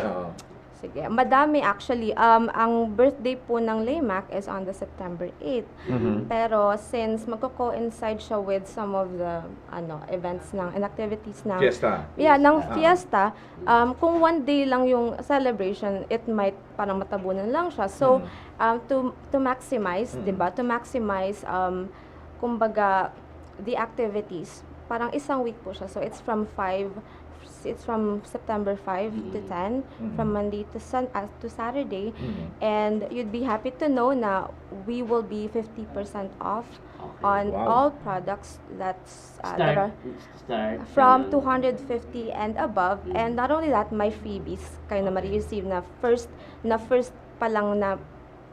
Sige, madami actually. Ang birthday po ng Laymac is on the September 8. Pero since magko-coincide siya with some of the events and activities ng Fiesta. Yeah, ng fiesta, kung one day lang yung celebration, it might parang matabunan lang siya. So, to maximize, 'di ba? To maximize kumbaga the activities. Parang isang week po siya. So, it's from September 5 to 10, from Monday to Saturday. And you'd be happy to know na we will be 50% off on Wow. all products that are Start. from 250 and above. And not only that, my freebies kayo na ma-receive na first pa lang na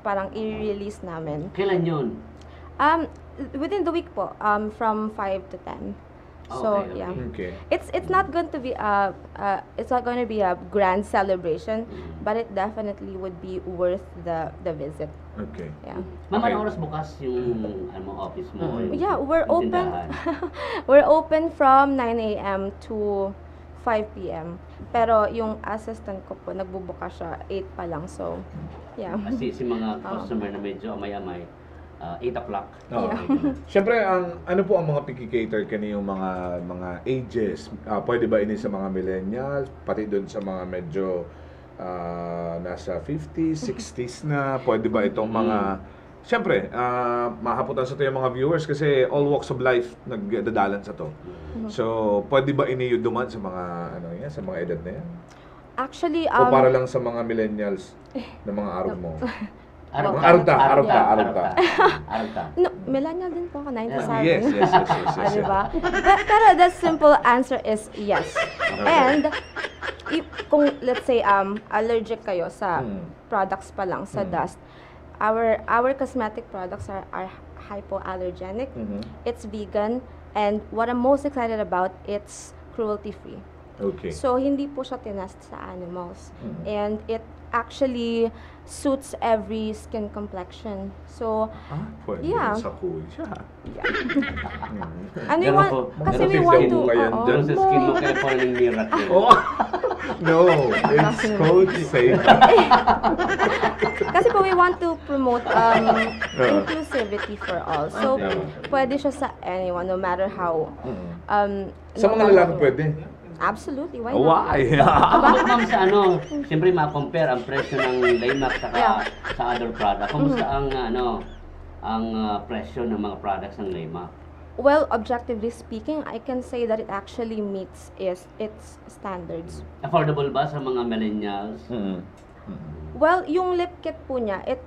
parang i-release namin. Kailan yun? Within the week po, from 5 to 10. So, Okay, yeah. Okay. It's not going to be a grand celebration, but it definitely would be worth the visit. Okay. Yeah. Ma'am, Okay. anong oras bukas yung office mo? or Yeah, yung we're open. tindahan? We're open from 9 a.m. to 5 p.m. Pero yung assistant ko po, nagbubuka siya 8 pa lang. So, yeah. Kasi si mga customer na medyo amay-amay, 8 o'clock. Siyempre, ano po ang mga piki-cater kaniyong mga ages? Pwede ba ini sa mga millennials, pati doon sa mga medyo nasa 50s, 60s na? Pwede ba itong mga... Siyempre, mahaputan sa ito yung mga viewers kasi all walks of life nagdadalan sa to. So, pwede ba ini yung duman sa mga sa mga edad na yan? Actually, O para lang sa mga millennials na mga araw mo? Arugta. no, millennial din po ako, 97. Yes. Diba? Pero the simple answer is yes. And kung let's say allergic kayo sa products pa lang sa dust, our cosmetic products are hypoallergenic. It's vegan, and what I'm most excited about, it's cruelty free. Okay. So hindi po siya tinest sa animals, and it actually suits every skin complexion. So Pwede yeah. sa cool siya. and we Ganun want, po. kasi Ganun we po want yung to, kayan oo. dyan. Doon sa skin mo kaya parang miracle. No, it's code safe. Kasi po we want to promote inclusivity for all. So pwede siya sa anyone, no matter how. Sa no mga matter lalaki what. pwede. Absolutely, why not? Why? Ma'am, sa siyempre ma-compare ang presyo ng Laymac sa other product. Kumusta ang presyo ng mga products ng Laymac? Well, objectively speaking, I can say that it actually meets its standards. Affordable ba sa mga millennials? Well, yung lip kit po niya, it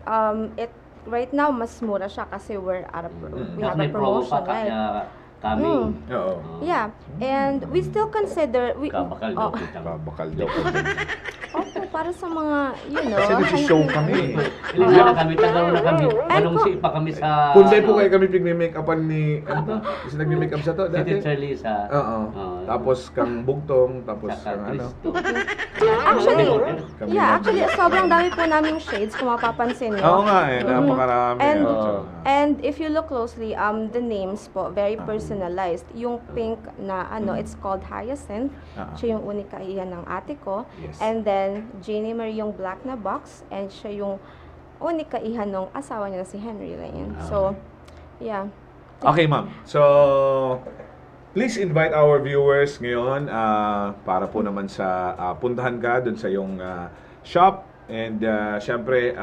right now mas mura siya kasi we have a May promo promotion, pa right? coming. Oo. Yeah, and we still consider Kabakal daw kita. Babakal daw. Opo para sa mga, you know, Kasi nag-show kami. Ilan na kami, tagaw na kami. Anong pa kami sa... Kundi po kayo kami pigme-make-upan ni, ano to? Kasi nagme-make-up sa to Si dati. Teacher Lisa. Oo. Tapos kang bugtong, tapos Saka kang ano. Cristo. Actually, Kami yeah, lang. actually, sobrang dami po naming shades kung mapapansin nyo. Oo nga eh, napakarami. And, ano, and if you look closely, the names po, very personalized. Yung pink na, it's called Hyacinth. Siya yung unika iyan ng ate ko. Yes. And then, Janie Marie yung black na box. And siya yung unika ihan ng asawa niya na si Henry Lane. So, yeah. Okay, ma'am. So, please invite our viewers ngayon para po naman sa puntahan ka dun sa yung shop. And syempre,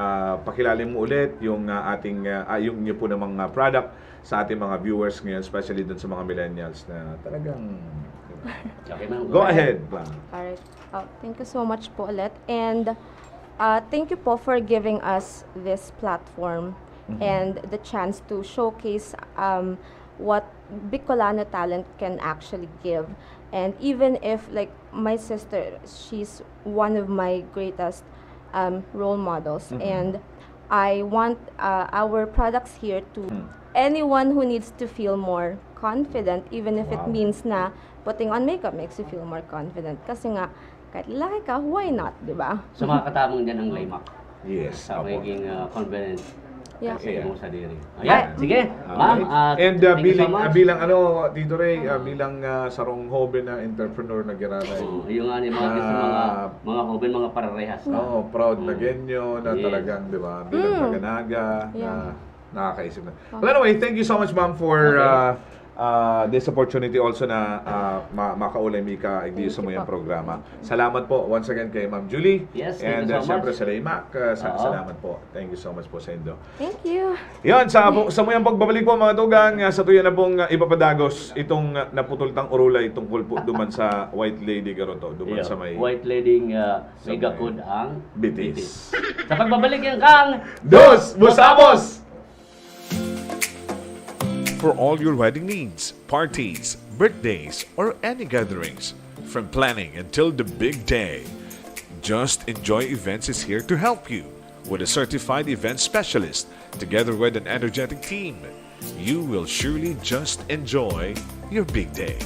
pakilala mo ulit yung ating, yung niyo po namang product sa ating mga viewers ngayon, especially dun sa mga millennials na talagang... Okay, ma'am. Go ahead, ma'am. Alright. Thank you so much po ulit. And thank you po for giving us this platform and the chance to showcase what Bicolano talent can actually give. And even if, like, my sister, she's one of my greatest role models. And I want our products here to anyone who needs to feel more confident, even if it means na putting on makeup makes you feel more confident. Kasi nga, kahit lalaki ka, why not, di ba? So makatamang dyan ang laymak. Yes. Sa magiging confident. Yeah. Sa Yeah. iyong sa diri. Ayan, sige. Ma'am, And thank you so bilang, much. bilang ano, Tito Ray, bilang sarong hobe na entrepreneur na giraray. Yung nga ni mga hoben, mga pararehas. Oo, proud na genyo na Yes. talagang, di ba, bilang maganaga na Yeah. nakakaisip na. Well, anyway, thank you so much, ma'am, for this opportunity also na makaulay Mika Igdiyo sa muyang programa. Salamat po once again kay Ma'am Julie. Yes, thank and you so syempre much. sa Laymac, salamat po. Thank you so much po sa Indo. Thank you. Yan, sa muyang pagbabalik po mga tugang, sa tuya na pong ipapadagos itong naputultang urulay tungkol po duman sa White Lady Garoto, duman sa may White Lady sa mega may code ang Bitis. Sa pagbabalik yan kang Dos Busamos! For all your wedding needs, parties, birthdays, or any gatherings, from planning until the big day, Just Enjoy Events is here to help you. With a certified event specialist, together with an energetic team, you will surely just enjoy your big day.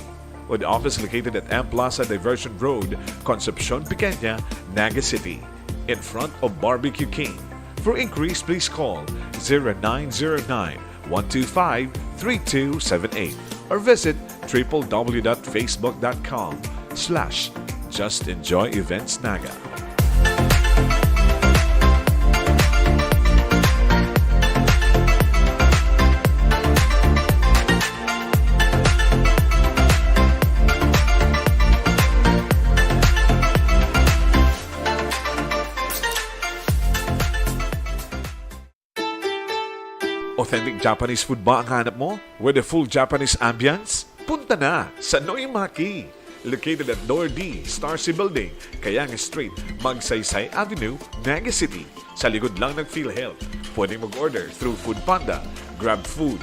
With office located at M Plaza Diversion Road, Concepcion, Pequeña, Naga City, in front of Barbecue King. For inquiries, please call 0909-125-3278 or visit www.facebook.com/JustEnjoyEventsNaga. Authentic Japanese food ba ang hanap mo? With a full Japanese ambience? Punta na sa Noimaki! Located at Door D, Star C Building, Kayanga Street, Magsaysay Avenue, Naga City. Sa likod lang ng PhilHealth. Pwede mag-order through Food Panda, Grab Food,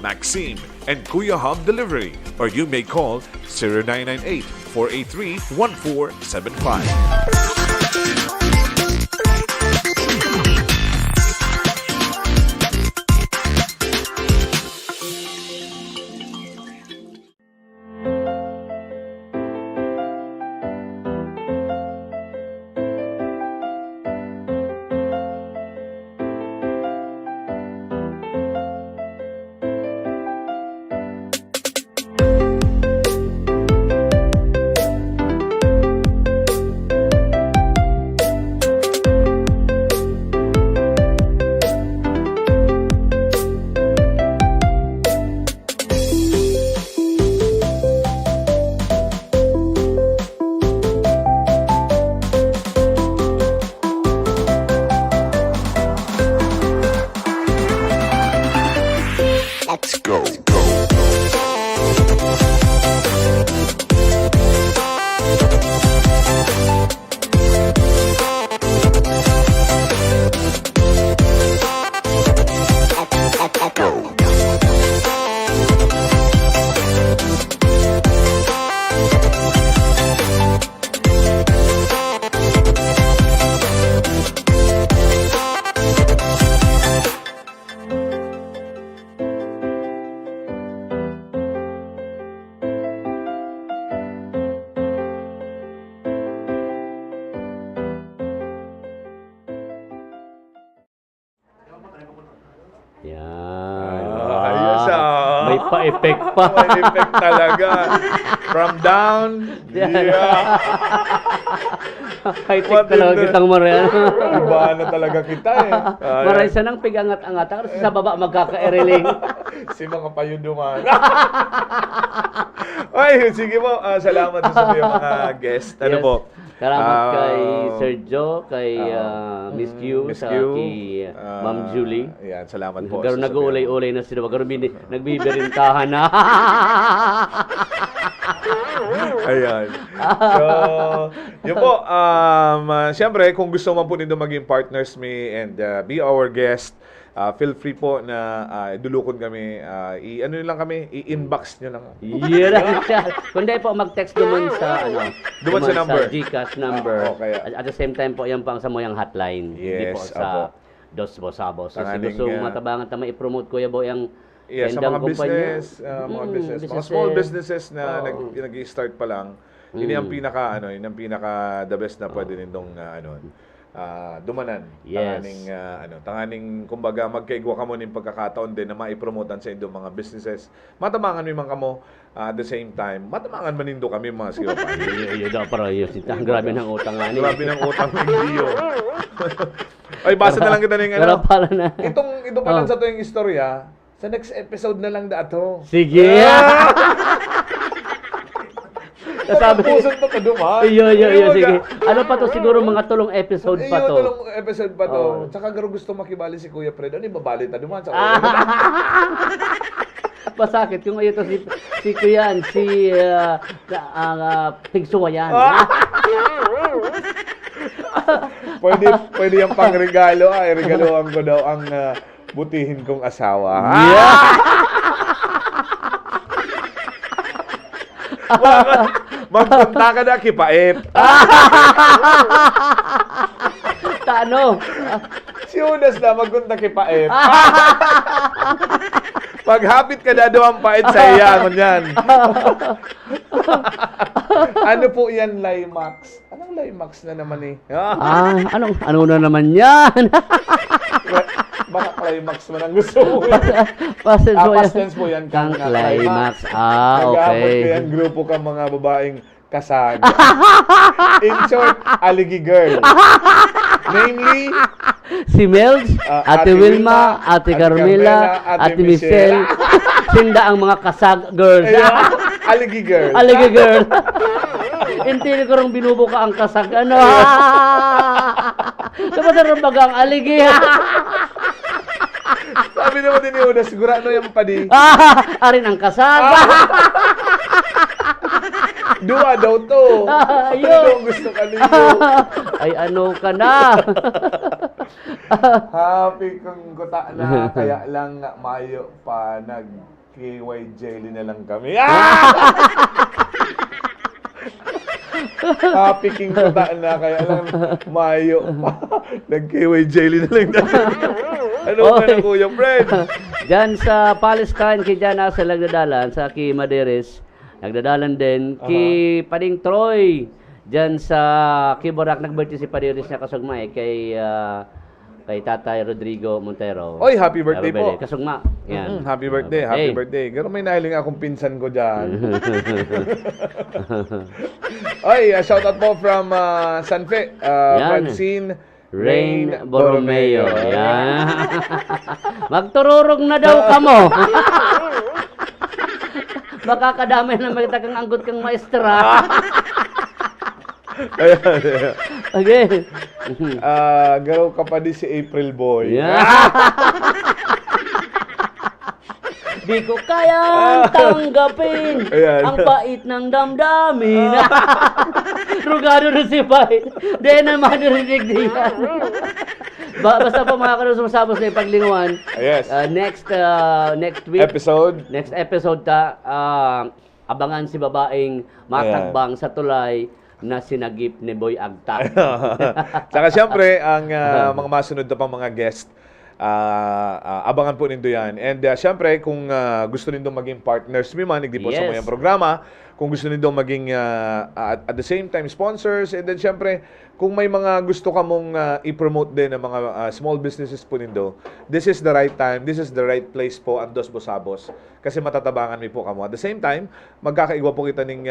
Maxim, and Kuya Hub Delivery. Or you may call 0998-483-1475. Yan. Ayos May pa-effect pa. May effect talaga. From down, yeah. High-tech talaga Matindi. kitang Marian. Iba na talaga kita eh. Maray sa nang pigangat-angat. Kasi sa baba magkaka-ereling. Si mga payuduman. Ay, sige po. Salamat sa mga guest. Ano Yes. po? Salamat kay Ah, Sir Joe, kay Miss Q, Miss sa Q, kay Ma'am Julie. Yan, salamat po. Pero sa nag-uulay-ulay na sila. Pero nagbibirintahan na. Ayan. So, yun po. Siyempre, kung gusto man po nito maging partners me and be our guest, feel free po na idulukon kami. Ano lang kami, i-inbox nyo lang. Yan ang siya. Kundi po mag-text naman sa Duman sa number. GCash number. Okay. At the same time po yan pang sa moyang hotline. Hindi po Yes, sa apo. Dos Bosabos. So, Tanganing, gusto matabangan tama i-promote Kuya Boy ang Yeah, sa tendang mga kumpanya. business, mga small businesses na nag-i-start pa lang, yun ang pinaka yun ang pinaka the best na pwede nitong dumanan. Yes. Tanganing kumbaga magkaigwa kamo ning pagkakataon din na maipromotan sa inyong mga businesses. Matabangan mi man kamo at the same time, matabangan man nindo kami mga sigapan. Iyo daw para iyo. Grabe ng utang nga ni. Grabe ng utang ng Dio. Ay, basa na lang kita ng Pero pala na. Ito pa lang sa tuwing istorya, sa next episode na lang dato. Sige. Sabi puson pa ka duman. Iyo, sige. Ano pa to siguro mga tulong episode pa to. Tulong episode pa to. Tsaka garo gusto makibali si Kuya Fred. Ano yung babali ta duman sa Pasakit kung ito si Kuyan, si Tigsuwayan. pwede yung pangregalo. Regaluhan ko daw ang butihin kong asawa. Magpunta ka na kipaip. Tano? Si Unas na magpunta kipaip. Paghapit ka na doon ang pait sa iya. Yan. Ano po yan, Limax? Anong Limax na naman eh? Ano na naman yan? Baka climax mo nang gusto mo. Past tense po yan. Kang climax. Nag-aabot Okay. ko yan, grupo ka mga babaeng kasag. In short, aligi girl. Namely, Si Melz, Ate Wilma, Ate Carmela, Ate Michelle. Sinda ang mga kasag girls. aligi girl. Aligi girl. Hindi ko rin binubuka ang kasag. Ano? Kapag baga ang aligi. Sabi naman din ni Una, sigurado yung padi. Arin ang kasag. Dua daw to. Ayun. Ano ang gusto ka ninyo? Ay ano ka na? Happy kung kuta na, kaya lang mayo pa nag-KY jelly na lang kami. Happy king kuta na, kaya lang mayo pa nag-KY jelly na lang kami. Ano ka na, Kuya Fred? Diyan sa Palestine, kay Diyan sa nagdadalan, sa Ki Maderes, nagdadalan din. Ki Pading Troy, diyan sa Kiborak, nag-birthday si Paderes niya kasugma kay Tatay Rodrigo Montero. Oy, happy birthday po. Kasugma. Yan. Happy birthday, happy birthday. Gano'n may nahiling akong pinsan ko dyan. Oy, shout out po from Sanfe, Francine Rain Borromeo. Yan. Magtururog na daw kamo. Makakadamay na magta kang anggot kang maestra. Okay. Garaw ka pa di si April Boy. Yeah. Di ko kayang tanggapin ang pait ng damdamin. Rugado na si Pait. Di naman narinig diyan. Basta po mga kanusumsabos na yung paglinguan. Yes. Next week. Next episode abangan si babaeng matagbang sa tulay na sinagip ni Boy Agta. Tsaka siyempre, ang mga masunod na pang mga guest, abangan po nindo yan. And siyempre, kung gusto nindo maging partners, may manig di po sa Yes. mga programa, kung gusto niyo maging at the same time sponsors, and then syempre kung may mga gusto ka mong i-promote din ng mga small businesses po nindo, this is the right time, this is the right place po ang Dos Bosabos kasi matatabangan mi po kamo. At the same time, magkakaigwa po kita ning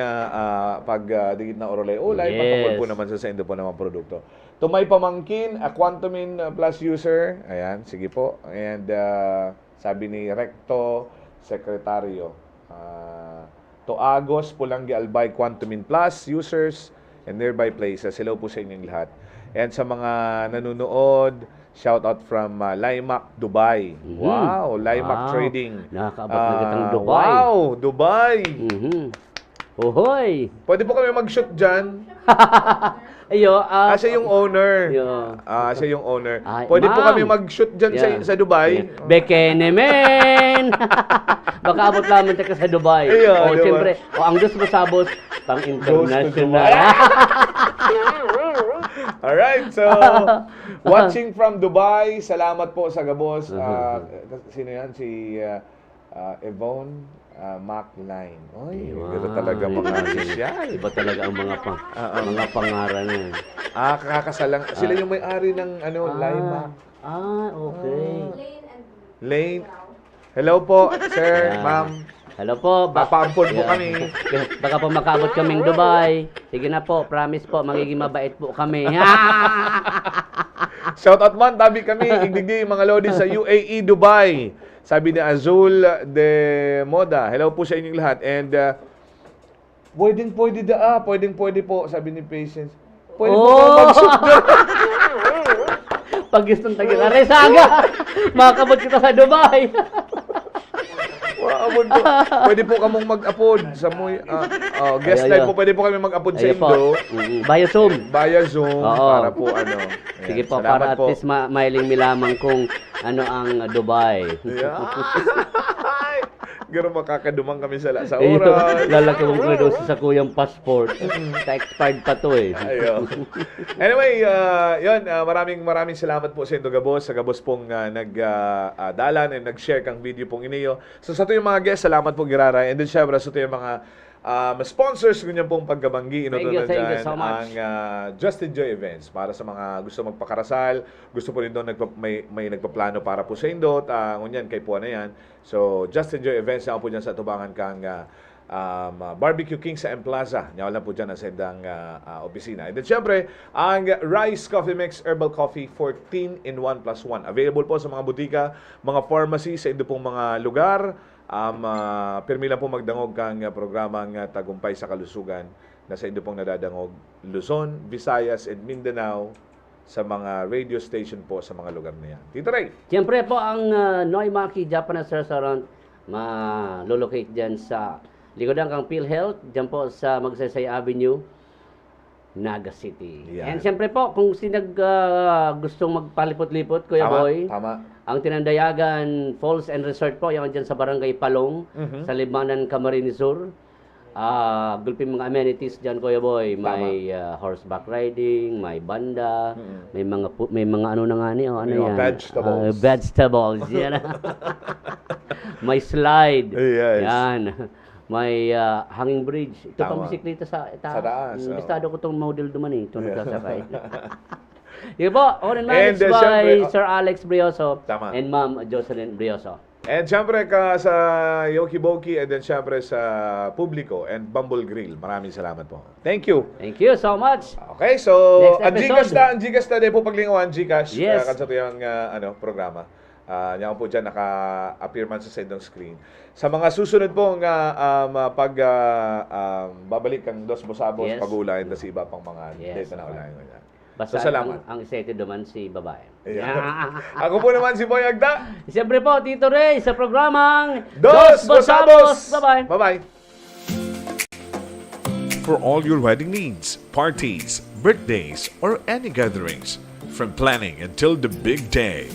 pag-digit na orolay-ulay, Yes. patungkol po naman sa indo po ng mga produkto. To may pamangkin, a Quantumin Plus user, ayan, sige po. And sabi ni Recto Sekretaryo, to Agos, Pulangi Albay, Quantumin Plus users and nearby places. Hello po sa inyong lahat. And sa mga nanonood, shout out from Limac, Dubai. Wow, Limac Wow. Trading. Nakakaabot na kitang Dubai. Wow, Dubai. Uhoy! Pwede po kami mag-shoot dyan. Ayo, Siya yung owner. Yo. Siya yung owner. Ay, Pwede po ma'am. kami mag-shoot dyan Yeah. sa Dubai. Bekene men! Baka abot namin tayo sa Dubai. Ayun, O, diba? siyempre, ang Dos Bosabos, pang Goes to international. Alright, so watching from Dubai, salamat po sa Gabos. Sino yan? Si Yvonne Macline. Oy, ganda talaga mga sosyal. Iba talaga ang mga pangaran niya. Kakasalang. Sila yung may-ari ng Limac. Okay. Lane. Hello po, sir, Yan. ma'am. Hello po. Papaampon po Yan. kami. Baka po makaabot kaming Dubai. Sige na po, promise po, magiging mabait po kami. Shout out man, tabi kami, igdigdi mga lodi sa UAE, Dubai. Sabi ni Azul de Moda. Hello po sa inyong lahat. And pwedeng-pwede po, sabi ni Patience. Pwede po Oh! kayo mag-shoot doon. Pag gustong tagil, Resaga! Makakabot kita sa Dubai. Maabot po. Pwede po kamong mag-upload sa guest Ay, live ay. po. Pwede po kami mag-upload sa Ayun po. Indo. Via Zoom. Via Zoom. Oo. Para po Ayan. Sige po, Salamat para at po. least mailing milamang kung ano ang Dubai. Yeah. Garo makakadumang kami sa Ayun, oras. lalakawang ko doon sa kuyang passport. Sa expired pa to eh. Ayun. Anyway, yun, maraming salamat po sa Indo Gabos, sa Gabos pong nagdalan and nag-share kang video pong iniyo. So sa ito yung mga guests, salamat po Girara. And then syempre, sa ito yung mga sponsors ganyan pong pagkabanggi. Thank you so much. Ang Just Enjoy Events para sa mga gusto magpakarasal, gusto po rin doon may nagpaplano para po sa Indot, ngunyan kay po na yan. So, Just Enjoy Events na po dyan sa tubangan kang Barbecue King sa M Plaza. Nyaw lang po dyan sa edang opisina. And then, syempre, ang Rice Coffee Mix Herbal Coffee 14 in 1 plus 1. Available po sa mga butika, mga pharmacy, sa indo pong mga lugar. Pirmi lang po magdangog kang programang Tagumpay sa Kalusugan na sa indo pong nadadangog Luzon, Visayas, and Mindanao sa mga radio station po sa mga lugar na yan. Tito Ray. Siyempre po ang Noimaki Japanese Restaurant ma-locate dyan sa likodan kang PhilHealth, dyan po sa Magsaysay Avenue, Naga City. Yan. And siyempre po, kung sinag gustong magpalipot-lipot, Kuya Boy, Tama. ang Tinandayagan Falls and Resort po, yan dyan sa Barangay Palong, sa Limanan, Camarines Sur. Gulping mga amenities dyan, Kuya Boy. May horseback riding, may banda, may mga ano na nga ni, ano May mga yan? vegetables. Vegetables, yan. May slide. Yes. Yan. May hanging bridge. Ito Tama. pang bisikleta sa Sa taas, oo. Bistado ko itong model duman eh. Ito nagsasakay. Yun po, on and And, managed by syempre, Sir Alex Brioso Tama. and Ma'am Jocelyn Brioso. And syempre sa Yoki Boki and then syempre sa publiko and Bumble Grill. Maraming salamat po. Thank you. Thank you so much. Okay, so Next ang Gcash na din po paglingawan, Gcash. Yes. Kansa yung programa. Niya po dyan naka-appear man sa sendong screen. Sa mga susunod po babalik ang Dos Bosabos, Yes. pag-ulayan na si iba pang mga Yes, date na okay. ulayan. Basta So, salamat. ang excited naman si babae. Ayan. Ako po naman si Boy Agda. Siyempre po, Tito Ray, sa programang Dos Bosabos! Bye-bye. Bye-bye. For all your wedding needs, parties, birthdays, or any gatherings, from planning until the big day,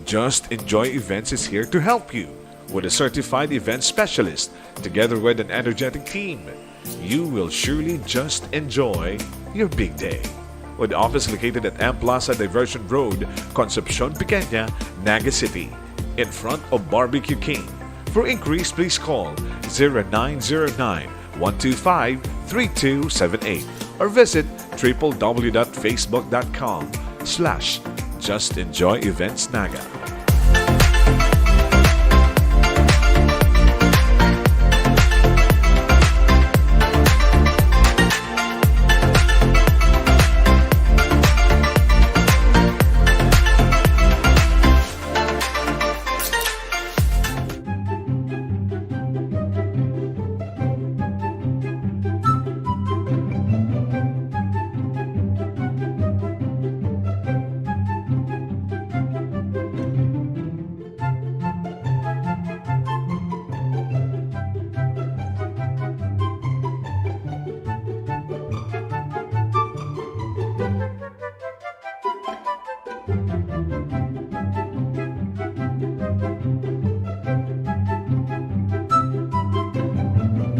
Just Enjoy Events is here to help you. With a certified event specialist, together with an energetic team, you will surely just enjoy your big day. With the office located at M Plaza Diversion Road, Concepcion, Pequeña, Naga City, in front of Barbecue King. For inquiries, please call 0909 125-3278 or visit www.facebook.com/justenjoyeventsnaga.